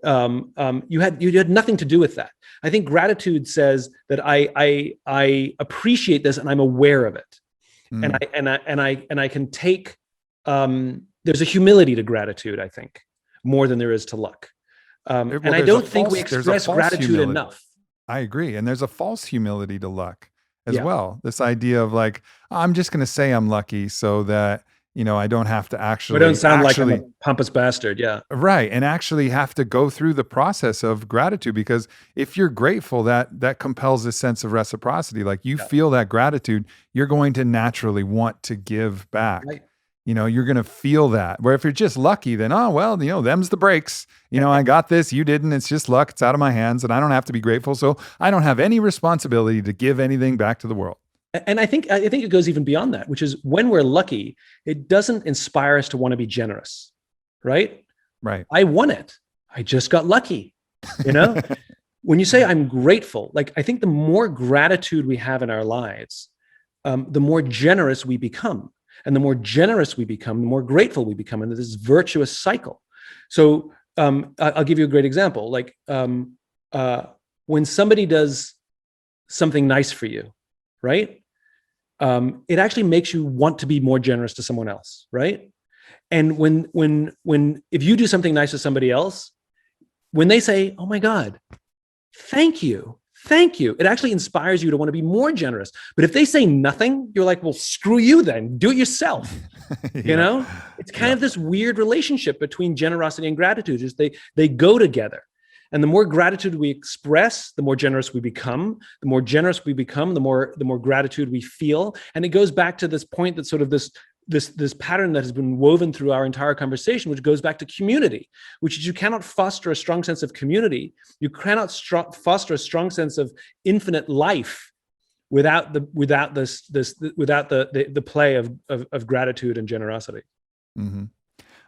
had nothing to do with that. I think gratitude says that I appreciate this and I'm aware of it, and I can take. There's a humility to gratitude, I think, more than there is to luck. And I don't think we express gratitude humility. enough. I agree. And there's a false humility to luck as well. This idea of like, I'm just going to say I'm lucky so that, you know, I don't have to actually. I don't sound like I'm a pompous bastard. Yeah. Right. And actually have to go through the process of gratitude, because if you're grateful, that compels a sense of reciprocity. Like you feel that gratitude, you're going to naturally want to give back. Right. You know, you're going to feel that. Where if you're just lucky, then, oh, well, you know, them's the breaks. You know, I got this, you didn't. It's just luck. It's out of my hands and I don't have to be grateful. So I don't have any responsibility to give anything back to the world. And I think it goes even beyond that, which is when we're lucky, it doesn't inspire us to want to be generous, right? Right. I won it. I just got lucky, you know? When you say I'm grateful, like I think the more gratitude we have in our lives, the more generous we become. And the more generous we become, the more grateful we become into this virtuous cycle. So I'll give you a great example. Like when somebody does something nice for you, right? It actually makes you want to be more generous to someone else, right? And if you do something nice to somebody else, when they say, "Oh my God, thank you," it actually inspires you to want to be more generous. But if they say nothing, you're like, well, screw you then. Do it yourself. You know, it's kind of this weird relationship between generosity and gratitude. Is they go together. And the more gratitude we express, the more generous we become. The more generous we become, the more gratitude we feel. And it goes back to this point that sort of this pattern that has been woven through our entire conversation, which goes back to community, which is you cannot foster a strong sense of community. You cannot foster a strong sense of infinite life without the play of gratitude and generosity. Mm-hmm.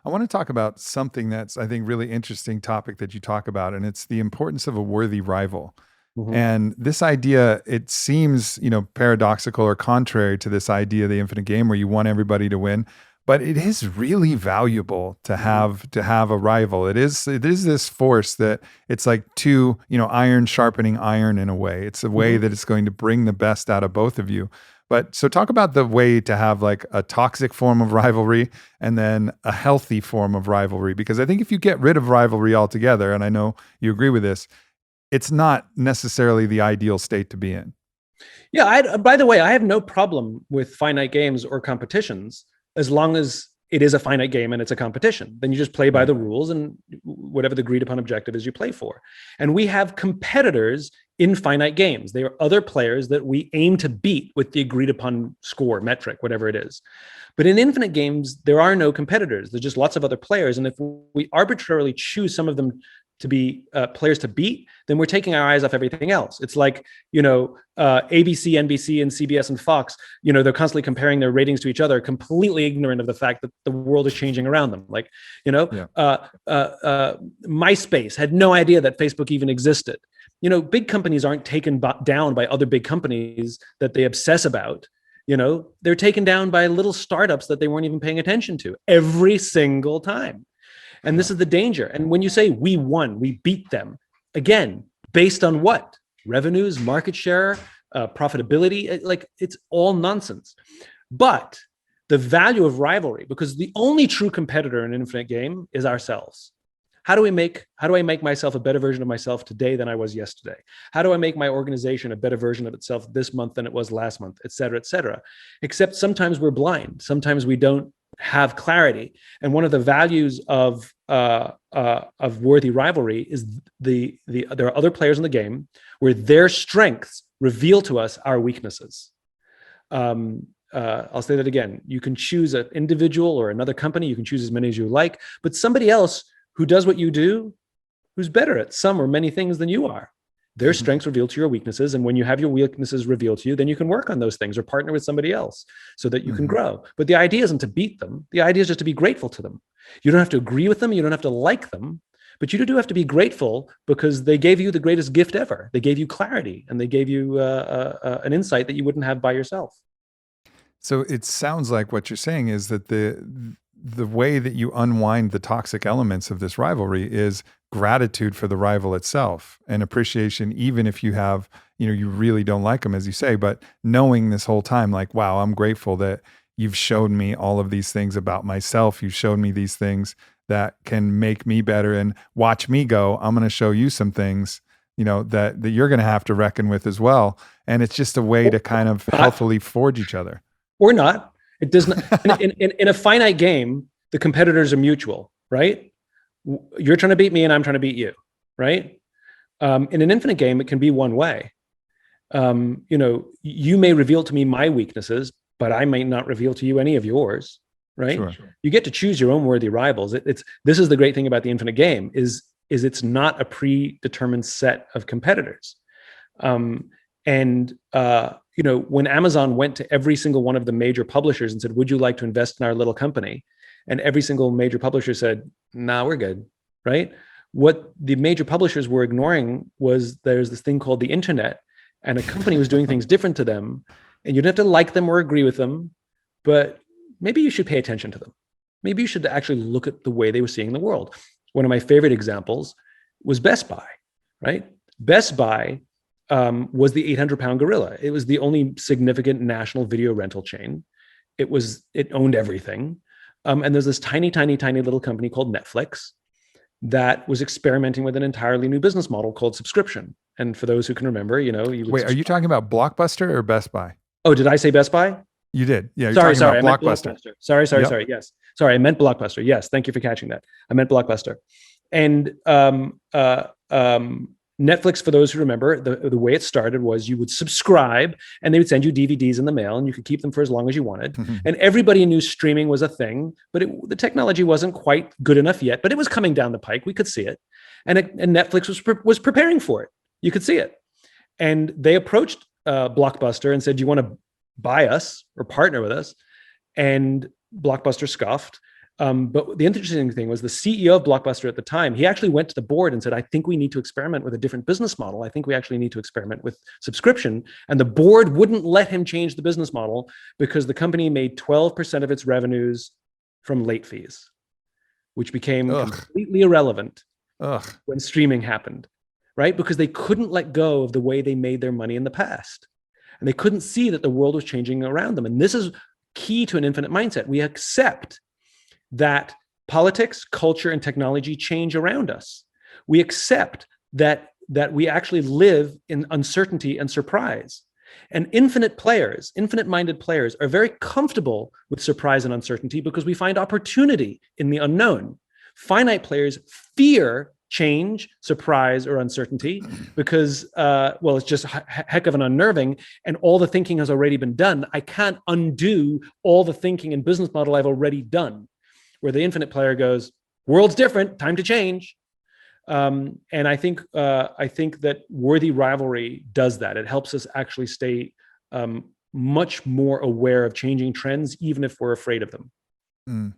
I want to talk about something that's, I think, really interesting topic that you talk about, and it's the importance of a worthy rival. Mm-hmm. And this idea, it seems, you know, paradoxical or contrary to this idea of the infinite game where you want everybody to win, but it is really valuable to have a rival. It is this force that it's like two, you know, iron sharpening iron in a way. It's a way that it's going to bring the best out of both of you. But so talk about the way to have like a toxic form of rivalry and then a healthy form of rivalry, because I think if you get rid of rivalry altogether, and I know you agree with this, it's not necessarily the ideal state to be in. Yeah. By the way, I have no problem with finite games or competitions as long as it is a finite game and it's a competition. Then you just play by the rules and whatever the agreed upon objective is you play for. And we have competitors in finite games. They are other players that we aim to beat with the agreed upon score, metric, whatever it is. But in infinite games, there are no competitors. There's just lots of other players. And if we arbitrarily choose some of them to be players to beat, then we're taking our eyes off everything else. It's like, you know, ABC, NBC, and CBS and Fox, you know, they're constantly comparing their ratings to each other, completely ignorant of the fact that the world is changing around them. Like, you know, MySpace had no idea that Facebook even existed. You know, big companies aren't taken down by other big companies that they obsess about. You know, they're taken down by little startups that they weren't even paying attention to every single time. And this is the danger. And when you say we won, we beat them, again, based on what? Revenues, market share, profitability, like it's all nonsense. But the value of rivalry, because the only true competitor in an infinite game is ourselves. How do I make myself a better version of myself today than I was yesterday? How do I make my organization a better version of itself this month than it was last month, et cetera, et cetera? Except sometimes we're blind. Sometimes we don't have clarity. And one of the values of worthy rivalry is there are other players in the game where their strengths reveal to us our weaknesses. I'll say that again. You can choose an individual or another company. You can choose as many as you like, but somebody else who does what you do, who's better at some or many things than you are. Their strengths reveal to your weaknesses. And when you have your weaknesses revealed to you, then you can work on those things or partner with somebody else so that you can grow. But the idea isn't to beat them. The idea is just to be grateful to them. You don't have to agree with them. You don't have to like them, but you do have to be grateful because they gave you the greatest gift ever. They gave you clarity and they gave you an insight that you wouldn't have by yourself. So it sounds like what you're saying is that the way that you unwind the toxic elements of this rivalry is gratitude for the rival itself and appreciation, even if you have, you really don't like them, as you say, but knowing this whole time, like, wow, I'm grateful that you've shown me all of these things about myself. You've shown me these things that can make me better, and watch me go. I'm going to show you some things, that you're going to have to reckon with as well. And it's just a way to kind of healthily forge each other. Or not. It does not. In a finite game, the competitors are mutual, right? You're trying to beat me and I'm trying to beat you, right? In an infinite game, it can be one way. You may reveal to me my weaknesses, but I may not reveal to you any of yours, right? Sure. You get to choose your own worthy rivals. This is the great thing about the infinite game is it's not a predetermined set of competitors. When Amazon went to every single one of the major publishers and said, would you like to invest in our little company? And every single major publisher said, nah, we're good, right? What the major publishers were ignoring was there's this thing called the internet, and a company was doing things different to them, and you don't have to like them or agree with them, but maybe you should pay attention to them. Maybe you should actually look at the way they were seeing the world. One of my favorite examples was Best Buy, right? Best Buy was the 800-pound gorilla. It was the only significant national video rental chain. It owned everything. And there's this tiny, tiny, tiny little company called Netflix that was experimenting with an entirely new business model called subscription. And for those who can remember, you would Wait, are you talking about Blockbuster or Best Buy? Oh, did I say Best Buy? You did. Yeah. Sorry. About I meant Blockbuster. Sorry. Yes. Sorry. I meant Blockbuster. Yes. Thank you for catching that. I meant Blockbuster. And Netflix, for those who remember, the way it started was you would subscribe and they would send you DVDs in the mail and you could keep them for as long as you wanted. Mm-hmm. And everybody knew streaming was a thing, but the technology wasn't quite good enough yet, but it was coming down the pike. We could see it. And Netflix was preparing for it. You could see it. And they approached Blockbuster and said, do you want to buy us or partner with us? And Blockbuster scoffed. But the interesting thing was the CEO of Blockbuster at the time, he actually went to the board and said, I think we need to experiment with a different business model. I think we actually need to experiment with subscription. And the board wouldn't let him change the business model because the company made 12% of its revenues from late fees, which became completely irrelevant when streaming happened, right? Because they couldn't let go of the way they made their money in the past. And they couldn't see that the world was changing around them. And this is key to an infinite mindset. We accept that politics, culture, and technology change around us. We accept that we actually live in uncertainty and surprise. And infinite-minded players are very comfortable with surprise and uncertainty because we find opportunity in the unknown. Finite players fear change, surprise, or uncertainty because, it's just a heck of an unnerving, and all the thinking has already been done. I can't undo all the thinking and business model I've already done. Where the infinite player goes, world's different, time to change. And I think that worthy rivalry does that. It helps us actually stay much more aware of changing trends, even if we're afraid of them. Mm.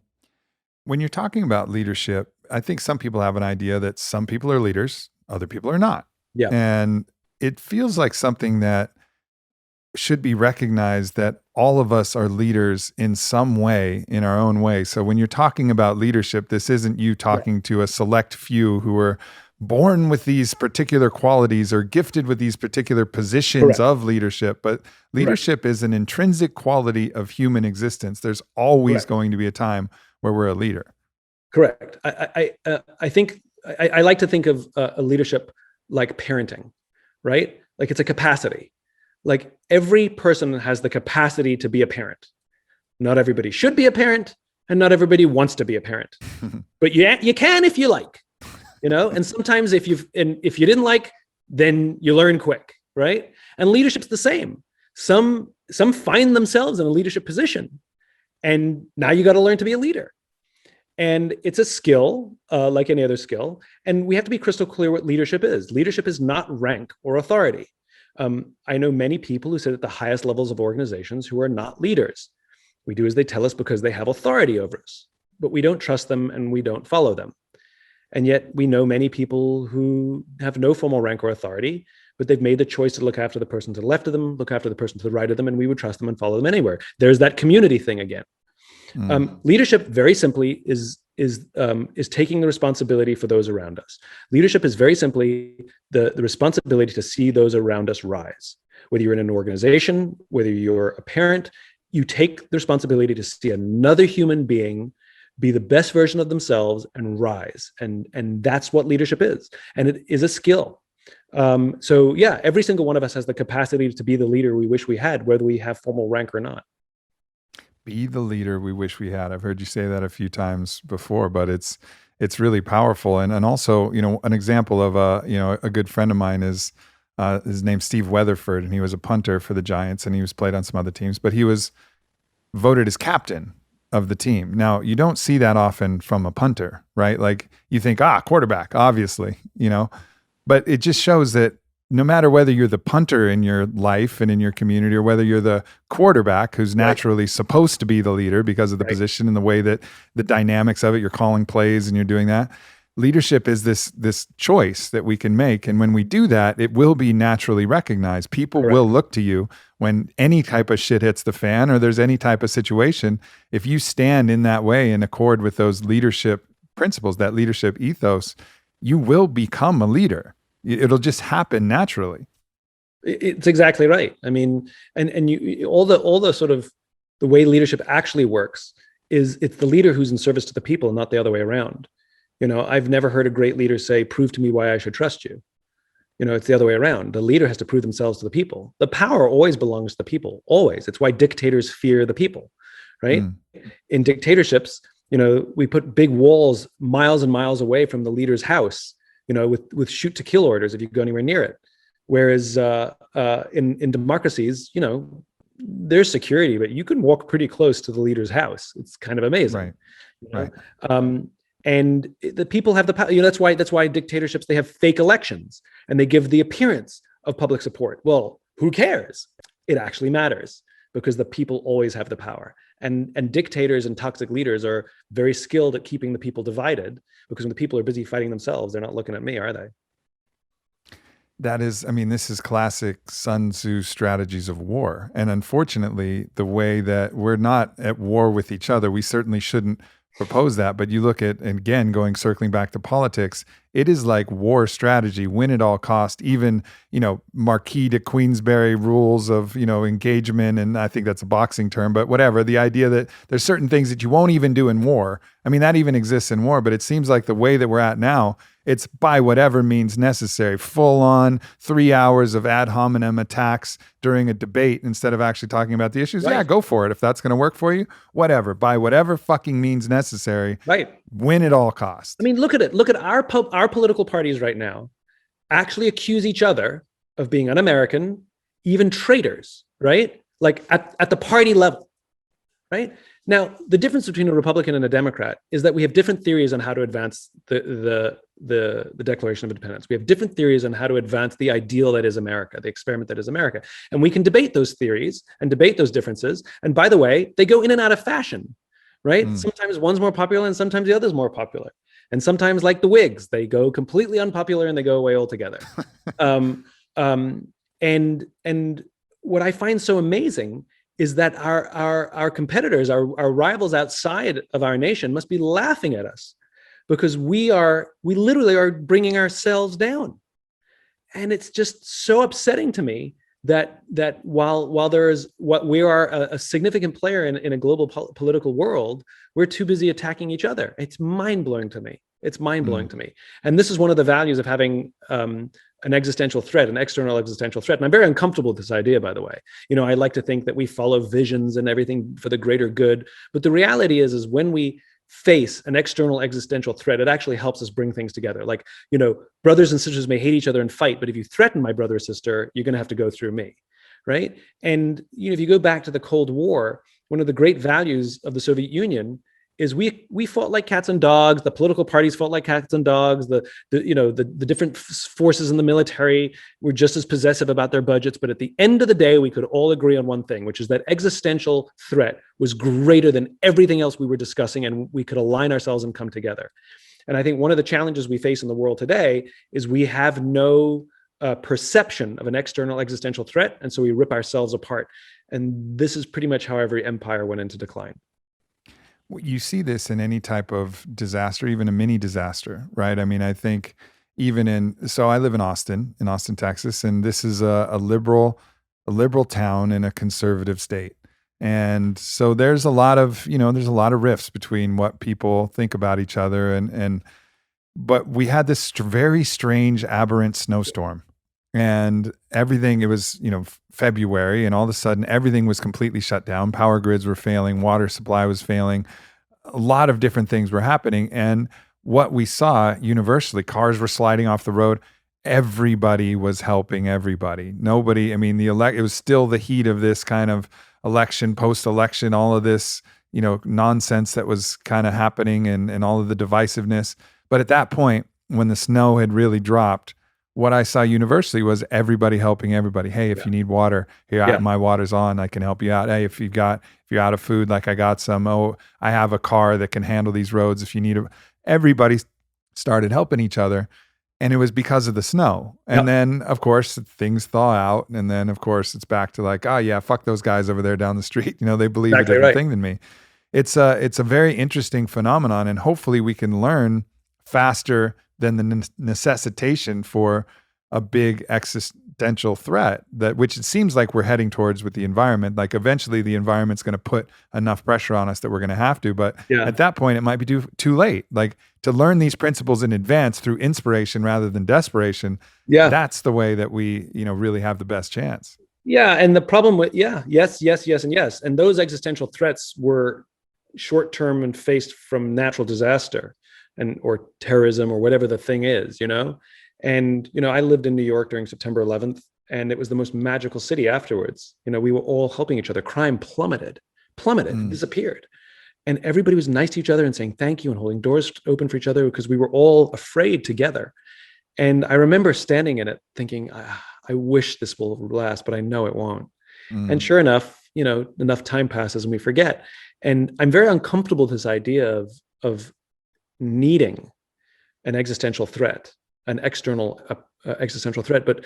When you're talking about leadership, I think some people have an idea that some people are leaders, other people are not. Yeah. And it feels like something that should be recognized, that all of us are leaders in some way, in our own way. So when you're talking about leadership, this isn't you talking to a select few who are born with these particular qualities or gifted with these particular positions of leadership, but leadership is an intrinsic quality of human existence. There's always going to be a time where we're a leader. Correct. I think I like to think of a leadership like parenting, right? Like it's a capacity. Like every person has the capacity to be a parent. Not everybody should be a parent, and not everybody wants to be a parent. But you can if you like, And sometimes if you didn't like, then you learn quick, right? And leadership's the same. Some find themselves in a leadership position, and now you got to learn to be a leader. And it's a skill, like any other skill. And we have to be crystal clear what leadership is. Leadership is not rank or authority. I know many people who sit at the highest levels of organizations who are not leaders. We do as they tell us because they have authority over us, but we don't trust them and we don't follow them. And yet we know many people who have no formal rank or authority, but they've made the choice to look after the person to the left of them, look after the person to the right of them, and we would trust them and follow them anywhere. There's that community thing again. Leadership, very simply, is taking the responsibility for those around us. Leadership is very simply the responsibility to see those around us rise. Whether you're in an organization, whether you're a parent, you take the responsibility to see another human being be the best version of themselves and rise. And that's what leadership is. And it is a skill. So yeah, every single one of us has the capacity to be the leader we wish we had, whether we have formal rank or not. Be the leader we wish we had. I've heard you say that a few times before, but it's really powerful. And also, an example of a good friend of mine is his name's Steve Weatherford, and he was a punter for the Giants, and he was played on some other teams, but he was voted as captain of the team. Now, you don't see that often from a punter, right? Like you think, quarterback, obviously, but it just shows that no matter whether you're the punter in your life and in your community, or whether you're the quarterback who's naturally supposed to be the leader because of the position and the way that the dynamics of it, you're calling plays and you're doing that. Leadership is this choice that we can make. And when we do that, it will be naturally recognized. People will look to you when any type of shit hits the fan or there's any type of situation. If you stand in that way in accord with those leadership principles, that leadership ethos, you will become a leader. It'll just happen naturally. It's exactly right. I mean, and you, all the sort of the way leadership actually works is it's the leader who's in service to the people, not the other way around. I've never heard a great leader say, "Prove to me why I should trust you." It's the other way around. The leader has to prove themselves to the people. The power always belongs to the people, always. It's why dictators fear the people, right? In dictatorships, we put big walls miles and miles away from the leader's house, with shoot to kill orders if you go anywhere near it. Whereas in democracies, there's security, but you can walk pretty close to the leader's house. It's kind of amazing. Right. And the people have the power. That's why dictatorships, they have fake elections and they give the appearance of public support. Well, who cares? It actually matters because the people always have the power. And dictators and toxic leaders are very skilled at keeping the people divided, because when the people are busy fighting themselves, they're not looking at me, are they? This is classic Sun Tzu strategies of war. And unfortunately, the way that we're not at war with each other, we certainly shouldn't propose that. But you look at, and again, circling back to politics, it is like war strategy, win at all cost, even, Marquis de Queensberry rules of, engagement. And I think that's a boxing term, but whatever, the idea that there's certain things that you won't even do in war. I mean, that even exists in war, but it seems like the way that we're at now, it's by whatever means necessary, full on 3 hours of ad hominem attacks during a debate instead of actually talking about the issues. Right. Yeah, go for it. If that's going to work for you, whatever, by whatever fucking means necessary. Right. Win at all costs. I mean, look at it. Look at our political parties right now actually accuse each other of being un-American, even traitors, right? Like at the party level, right? Now, the difference between a Republican and a Democrat is that we have different theories on how to advance the Declaration of Independence. We have different theories on how to advance the ideal that is America, the experiment that is America. And we can debate those theories and debate those differences. And by the way, they go in and out of fashion, right? Sometimes one's more popular and sometimes the other's more popular. And sometimes, like the Whigs, they go completely unpopular and they go away altogether. And what I find so amazing is that our competitors, our rivals outside of our nation must be laughing at us, because we literally are bringing ourselves down. And it's just so upsetting to me that while there is we are a significant player in a global political world, we're too busy attacking each other. It's mind-blowing to me. It's mind-blowing to me. And this is one of the values of having an existential threat, an external existential threat. And I'm very uncomfortable with this idea, by the way. I like to think that we follow visions and everything for the greater good. But the reality is when we face an external existential threat, it actually helps us bring things together. Like, brothers and sisters may hate each other and fight, but if you threaten my brother or sister, you're going to have to go through me, right? And if you go back to the Cold War, one of the great values of the Soviet Union is we fought like cats and dogs. The political parties fought like cats and dogs. The different forces in the military were just as possessive about their budgets. But at the end of the day, we could all agree on one thing, which is that existential threat was greater than everything else we were discussing, and we could align ourselves and come together. And I think one of the challenges we face in the world today is we have no perception of an external existential threat, and so we rip ourselves apart. And this is pretty much how every empire went into decline. You see this in any type of disaster, even a mini disaster, right? I mean, I think so I live in Austin, Texas, and this is a liberal town in a conservative state. And so there's a lot of rifts between what people think about each other. But we had this very strange, aberrant snowstorm. And everything, it was, February, and all of a sudden everything was completely shut down. Power grids were failing, water supply was failing. A lot of different things were happening. And what we saw universally, cars were sliding off the road. Everybody was helping everybody. Nobody, it was still the heat of this kind of election, post-election, all of this, nonsense that was kind of happening and all of the divisiveness. But at that point, when the snow had really dropped, what I saw universally was everybody helping everybody. Hey, if you need water, here, my water's on, I can help you out. Hey, if you're out of food, like I got some, I have a car that can handle these roads if you need it. Everybody started helping each other. And it was because of the snow. And then, of course, things thaw out. And then, of course, it's back to like, fuck those guys over there down the street. They believe a different thing than me. It's a very interesting phenomenon. And hopefully we can learn faster than the necessitation for a big existential threat, which it seems like we're heading towards with the environment. Like eventually the environment's going to put enough pressure on us that we're going to have to. But at that point, it might be too late. Like to learn these principles in advance through inspiration rather than desperation. That's the way that we, really have the best chance. Yeah. And the problem with, yes, and yes. And those existential threats were short-term and faced from natural disaster or terrorism or whatever the thing is, And, I lived in New York during September 11th, and it was the most magical city afterwards. We were all helping each other. Crime plummeted, disappeared. And everybody was nice to each other and saying thank you and holding doors open for each other because we were all afraid together. And I remember standing in it thinking, I wish this will last, but I know it won't. And sure enough, enough time passes and we forget. And I'm very uncomfortable with this idea of needing an existential threat, an external existential threat, but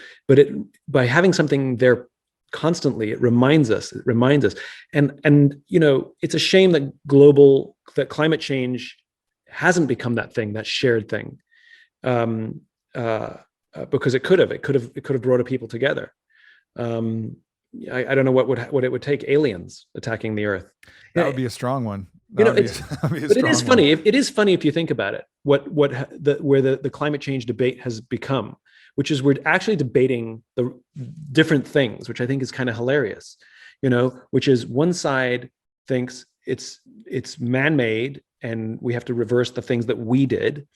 by having something there constantly, it reminds us, and it's a shame that climate change hasn't become that thing, that shared thing, because it could have brought people together. I don't know what it would take. Aliens attacking the Earth. That would be a strong one. But it is funny. It is funny if you think about it. Where the climate change debate has become, which is we're actually debating the different things, which I think is kind of hilarious. Which is one side thinks it's man-made and we have to reverse the things that we did,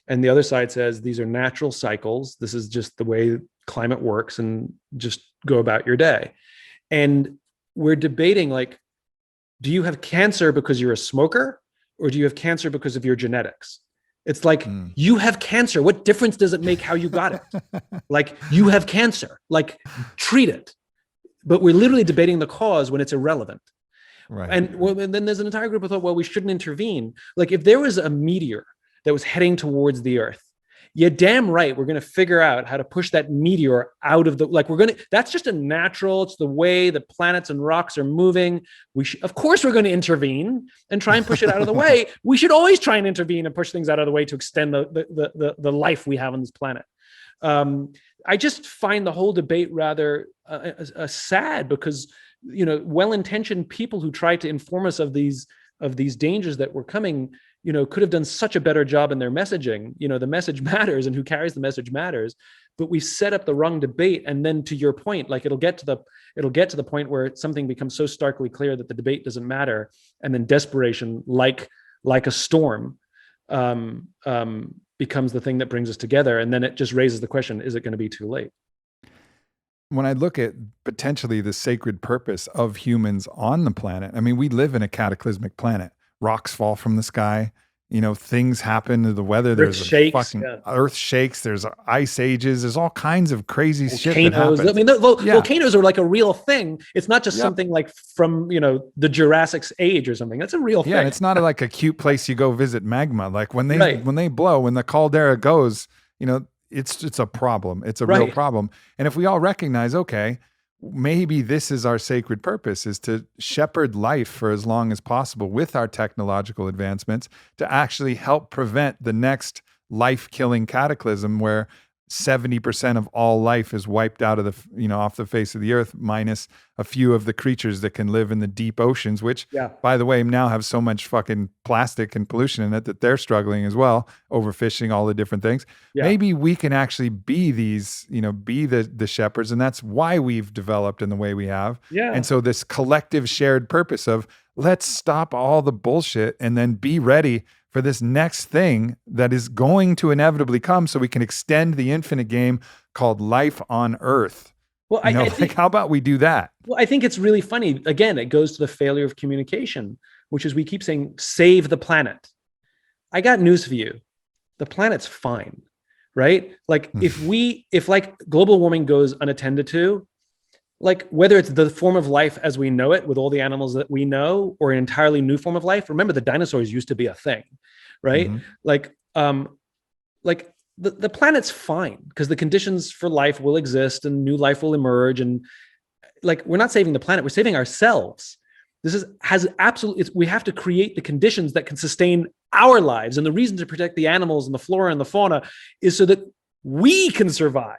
and the other side says these are natural cycles. This is just the way climate works, and just go about your day. And we're debating like, do you have cancer because you're a smoker, or do you have cancer because of your genetics? It's like, you have cancer. What difference does it make how you got it? Like, you have cancer, like treat it. But we're literally debating the cause when it's irrelevant. Right. And then there's an entire group of thought, well, we shouldn't intervene. Like if there was a meteor that was heading towards the Earth, you're damn right we're going to figure out how to push that meteor out of that's just a natural, it's the way the planets and rocks are moving. Of course we're going to intervene and try and push it out of the way. We should always try and intervene and push things out of the way to extend the life we have on this planet. I just find the whole debate rather sad, because well-intentioned people who try to inform us of these dangers that were coming could have done such a better job in their messaging. The message matters, and who carries the message matters. But we set up the wrong debate, and then to your point, like it'll get to the point where something becomes so starkly clear that the debate doesn't matter, and then desperation, like a storm, becomes the thing that brings us together. And then it just raises the question: is it going to be too late? when I look at potentially the sacred purpose of humans on the planet, I mean, we live in a cataclysmic planet. Rocks fall from the sky. Things happen to the weather. There's earth shakes. There's ice ages. There's all kinds of crazy shit that happens. I mean, volcanoes are like a real thing. It's not just something like from, the Jurassic age or something. That's a real thing. Yeah, and it's not like a cute place you go visit magma. Like when they blow, when the caldera goes, it's a problem. It's a real problem. And if we all recognize, okay, maybe this is our sacred purpose, is to shepherd life for as long as possible with our technological advancements to actually help prevent the next life-killing cataclysm where 70% of all life is wiped out of off the face of the earth, minus a few of the creatures that can live in the deep oceans, which, by the way, now have so much fucking plastic and pollution in it that they're struggling as well, overfishing, all the different things. Yeah. Maybe we can actually be these, be the shepherds, and that's why we've developed in the way we have. Yeah. And so this collective shared purpose of let's stop all the bullshit and then be ready for this next thing that is going to inevitably come, so we can extend the infinite game called life on Earth. Well, I think, how about we do that? Well, I think it's really funny. Again, it goes to the failure of communication, which is we keep saying, save the planet. I got news for you. The planet's fine, right? Like if like global warming goes unattended to, like whether it's the form of life as we know it with all the animals that we know, or an entirely new form of life. Remember, the dinosaurs used to be a thing, right? Mm-hmm. Like the planet's fine because the conditions for life will exist and new life will emerge. And like, we're not saving the planet, we're saving ourselves. We have to create the conditions that can sustain our lives. And the reason to protect the animals and the flora and the fauna is so that we can survive.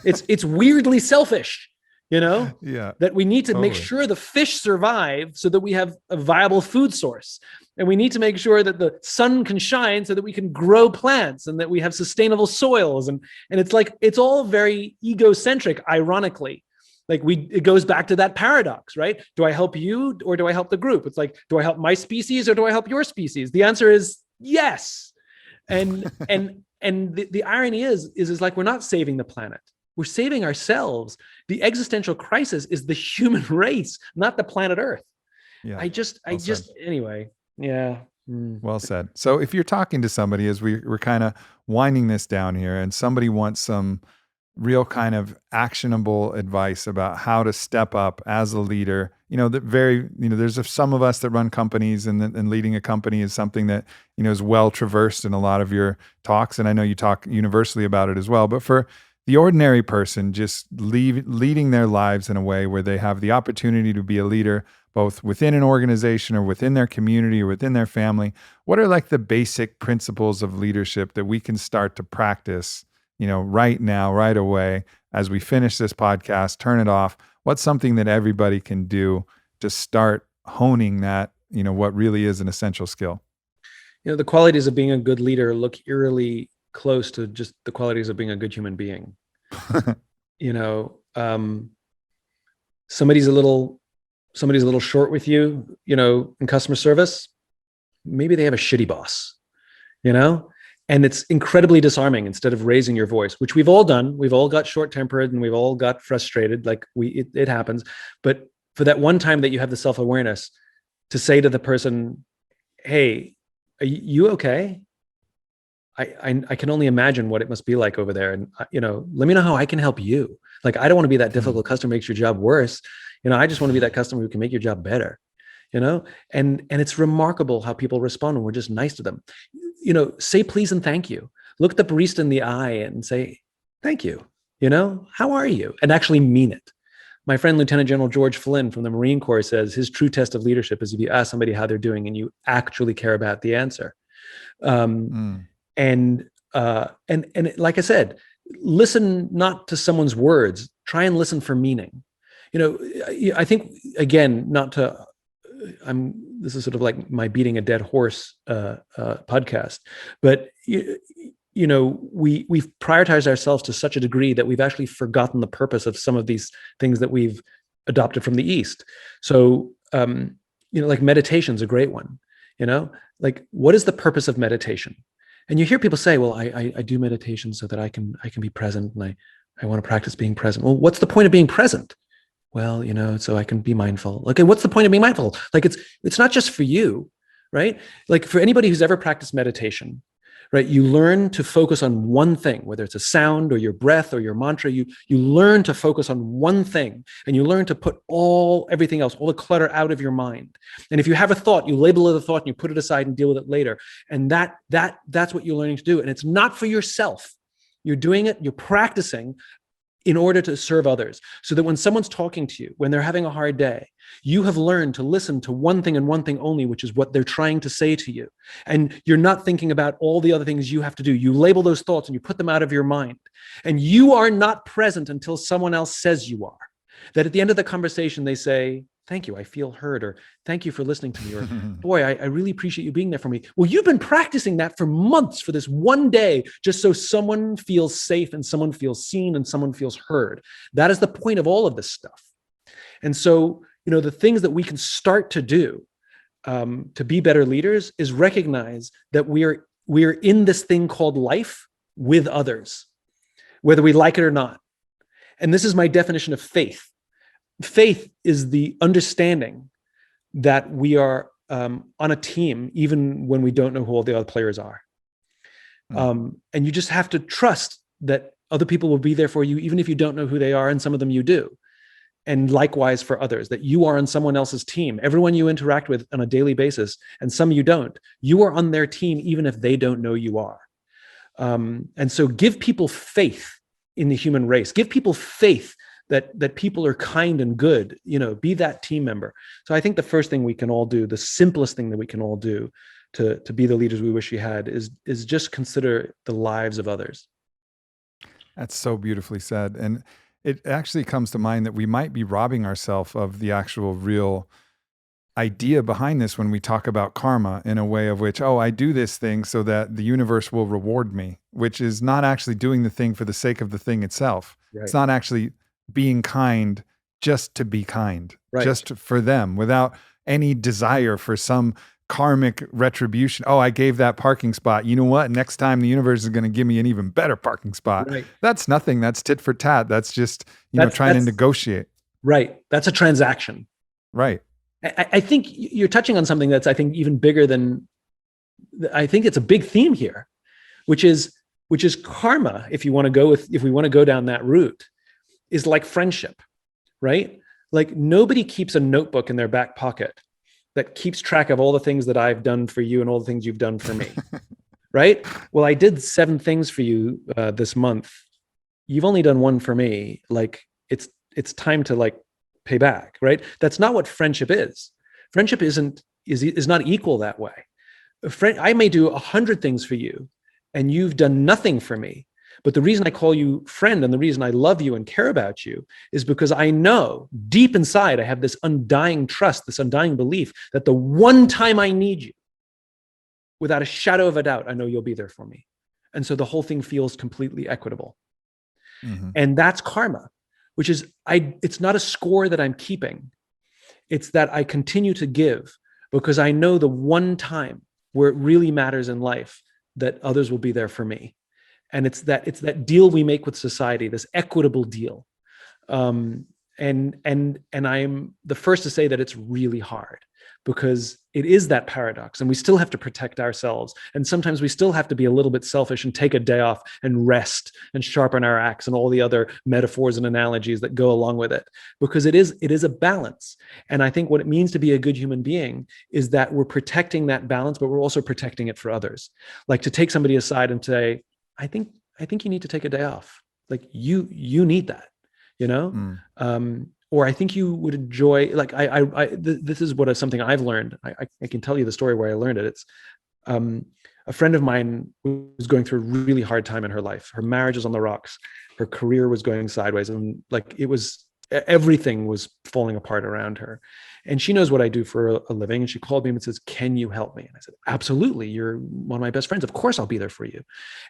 It's weirdly selfish. That we need to make sure the fish survive so that we have a viable food source. And we need to make sure that the sun can shine so that we can grow plants and that we have sustainable soils. And it's all very egocentric, ironically. It goes back to that paradox, right? Do I help you or do I help the group? It's like, do I help my species or do I help your species? The answer is yes. And the irony is like, we're not saving the planet. We're saving ourselves. The existential crisis is the human race, not the planet Earth. Yeah. Anyway. Yeah. Well said. So if you're talking to somebody, as we're kind of winding this down here, and somebody wants some real kind of actionable advice about how to step up as a leader, there's some of us that run companies, and leading a company is something that, is well traversed in a lot of your talks. And I know you talk universally about it as well, but for the ordinary person just leading their lives in a way where they have the opportunity to be a leader, both within an organization or within their community or within their family, what are like the basic principles of leadership that we can start to practice, right now, right away, as we finish this podcast, turn it off? What's something that everybody can do to start honing that, what really is an essential skill? The qualities of being a good leader look eerily close to just the qualities of being a good human being. Somebody's a little short with you, in customer service. Maybe they have a shitty boss, and it's incredibly disarming. Instead of raising your voice, which we've all done, we've all got short-tempered and we've all got frustrated. It happens. But for that one time that you have the self-awareness to say to the person, "Hey, are you okay? I can only imagine what it must be like over there. And, let me know how I can help you. Like, I don't want to be that difficult customer who makes your job worse. I just want to be that customer who can make your job better, and it's remarkable how people respond when we're just nice to them. Say please and thank you. Look the barista in the eye and say, thank you. How are you? And actually mean it. My friend, Lieutenant General George Flynn from the Marine Corps says his true test of leadership is if you ask somebody how they're doing and you actually care about the answer. And like I said, listen not to someone's words, try and listen for meaning. I think, again, this is sort of like my beating a dead horse podcast, but we've prioritized ourselves to such a degree that we've actually forgotten the purpose of some of these things that we've adopted from the East. So, like meditation's a great one, like what is the purpose of meditation? And you hear people say, well, I do meditation so that I can be present and I want to practice being present. Well, what's the point of being present? Well, so I can be mindful. Okay, what's the point of being mindful? Like it's not just for you, right? Like for anybody who's ever practiced meditation, right? You learn to focus on one thing, whether it's a sound or your breath or your mantra. You learn to focus on one thing, and you learn to put everything else, all the clutter out of your mind. And if you have a thought, you label it a thought and you put it aside and deal with it later. And that's what you're learning to do. And it's not for yourself. You're doing it, you're practicing in order to serve others, so that when someone's talking to you, when they're having a hard day, you have learned to listen to one thing and one thing only, which is what they're trying to say to you. And you're not thinking about all the other things you have to do. You label those thoughts and you put them out of your mind. And you are not present until someone else says you are. That at the end of the conversation, they say, thank you, I feel heard, or thank you for listening to me, or boy, I really appreciate you being there for me. Well, you've been practicing that for months for this one day, just so someone feels safe and someone feels seen and someone feels heard. That is the point of all of this stuff. And so, the things that we can start to do to be better leaders is recognize that we are in this thing called life with others, whether we like it or not. And this is my definition of faith. Faith is the understanding that we are on a team, even when we don't know who all the other players are. And you just have to trust that other people will be there for you, even if you don't know who they are, and some of them you do. And likewise for others, that you are on someone else's team. Everyone you interact with on a daily basis, and some you don't, you are on their team, even if they don't know you are. And so give people faith in the human race. Give people faith that people are kind and good, be that team member. So I think the first thing we can all do, the simplest thing that we can all do to be the leaders we wish we had is just consider the lives of others. That's so beautifully said. And it actually comes to mind that we might be robbing ourselves of the actual real idea behind this when we talk about karma, in a way of which, I do this thing so that the universe will reward me, which is not actually doing the thing for the sake of the thing itself. Right. It's not actually being kind just to be kind, right, just for them, without any desire for some karmic retribution. I gave that parking spot. You know what? Next time the universe is going to give me an even better parking spot. Right. That's nothing. That's tit for tat. That's just, trying to negotiate. Right. That's a transaction. Right. I think you're touching on something that's, I think, even bigger than, I think it's a big theme here, which is karma. If we want to go down that route, is like friendship, right? Like nobody keeps a notebook in their back pocket that keeps track of all the things that I've done for you and all the things you've done for me, right? Well, I did 7 things for you this month. You've only done 1 for me. Like it's time to pay back, right? That's not what friendship is. Friendship is not equal that way. I may do 100 things for you and you've done nothing for me. But the reason I call you friend and the reason I love you and care about you is because I know deep inside I have this undying trust, this undying belief that the one time I need you, without a shadow of a doubt, I know you'll be there for me. And so the whole thing feels completely equitable. Mm-hmm. And that's karma, which is, it's not a score that I'm keeping. It's that I continue to give because I know the one time where it really matters in life that others will be there for me. And it's that deal we make with society, this equitable deal. And I'm the first to say that it's really hard because it is that paradox, and we still have to protect ourselves. And sometimes we still have to be a little bit selfish and take a day off and rest and sharpen our axe and all the other metaphors and analogies that go along with it, because it is a balance. And I think what it means to be a good human being is that we're protecting that balance, but we're also protecting it for others. Like to take somebody aside and say, I think you need to take a day off. Like you need that, or I think you would enjoy, like this is something I've learned. I can tell you the story where I learned it. It's a friend of mine was going through a really hard time in her life. Her marriage was on the rocks. Her career was going sideways, and everything was falling apart around her. And she knows what I do for a living. And she called me and says, can you help me? And I said, absolutely. You're one of my best friends. Of course, I'll be there for you.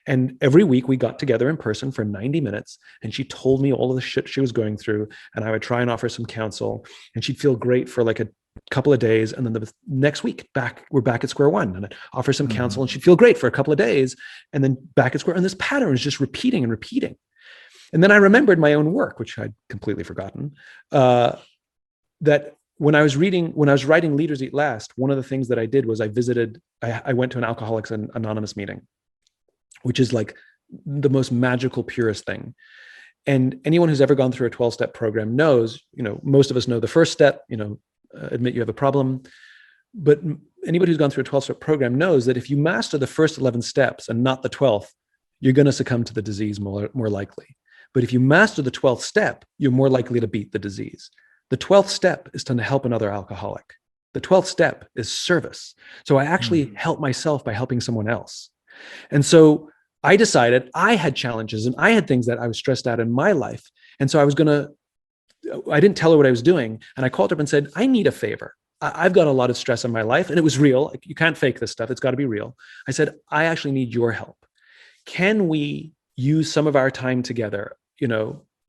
And every week we got together in person for 90 minutes. And she told me all of the shit she was going through. And I would try and offer some counsel. And she'd feel great for like a couple of days. And then the next week we're back at square one. And I'd offer some counsel and she'd feel great for a couple of days. And then back at square. And this pattern is just repeating and repeating. And then I remembered my own work, which I'd completely forgotten, that when I was writing Leaders Eat Last, one of the things that I did was I went to an Alcoholics Anonymous meeting, which is like the most magical, purest thing. And anyone who's ever gone through a 12-step program knows, most of us know the first step, admit you have a problem. But anybody who's gone through a 12-step program knows that if you master the first 11 steps and not the 12th, you're going to succumb to the disease more likely. But if you master the 12th step, you're more likely to beat the disease. The 12th step is to help another alcoholic. The 12th step is service. So I actually help myself by helping someone else. And so I decided I had challenges and I had things that I was stressed out in my life. And so I didn't tell her what I was doing. And I called her up and said, I need a favor. I've got a lot of stress in my life, and it was real. You can't fake this stuff. It's got to be real. I said, I actually need your help. Can we use some of our time together,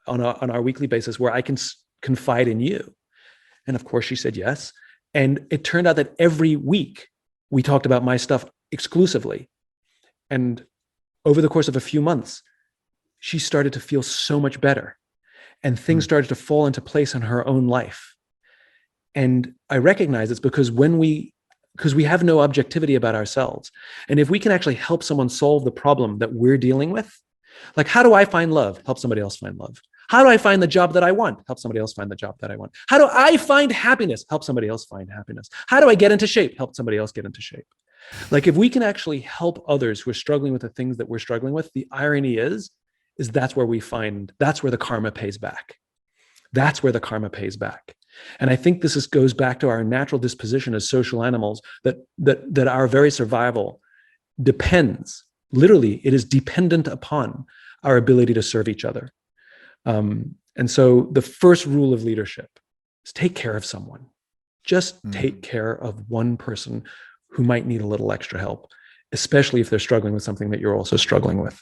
on our weekly basis where I can confide in you? And of course she said yes. And it turned out that every week we talked about my stuff exclusively. And over the course of a few months, she started to feel so much better, and things started to fall into place in her own life. And I recognize it's because we have no objectivity about ourselves. And if we can actually help someone solve the problem that we're dealing with, like, how do I find love? Help somebody else find love. How do I find the job that I want? Help somebody else find the job that I want. How do I find happiness? Help somebody else find happiness. How do I get into shape? Help somebody else get into shape. Like, if we can actually help others who are struggling with the things that we're struggling with, the irony is that's where the karma pays back. That's where the karma pays back. And I think this goes back to our natural disposition as social animals, that our very survival depends, literally, it is dependent upon our ability to serve each other. And so the first rule of leadership is take care of someone. Just take care of one person who might need a little extra help, especially if they're struggling with something that you're also struggling with.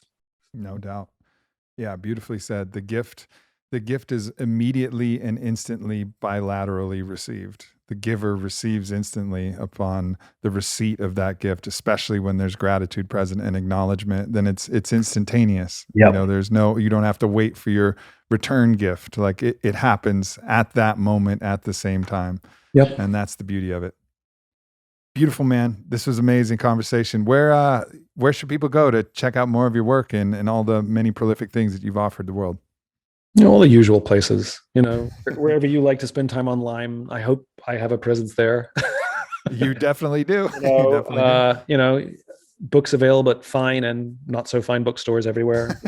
No doubt. Yeah, beautifully said. The gift is immediately and instantly bilaterally received. The giver receives instantly upon the receipt of that gift, especially when there's gratitude present and acknowledgement. Then it's instantaneous. Yep. You don't have to wait for your return gift. Like it happens at that moment at the same time. Yep. And that's the beauty of it. Beautiful, man. This was amazing conversation. Where should people go to check out more of your work and all the many prolific things that you've offered the world? All the usual places, wherever you like to spend time online. I hope I have a presence there. You definitely do. Books available at fine and not so fine bookstores everywhere.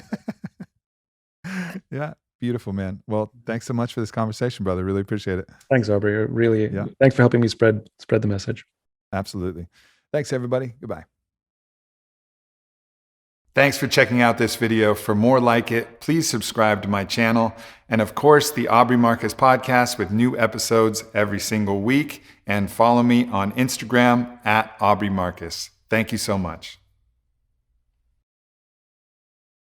Yeah. Beautiful, man. Well, thanks so much for this conversation, brother. Really appreciate it. Thanks, Aubrey. Really, Thanks for helping me spread the message. Absolutely. Thanks, everybody. Goodbye. Thanks for checking out this video. For more like it, please subscribe to my channel. And of course, the Aubrey Marcus podcast with new episodes every single week. And follow me on Instagram @Aubrey Marcus. Thank you so much.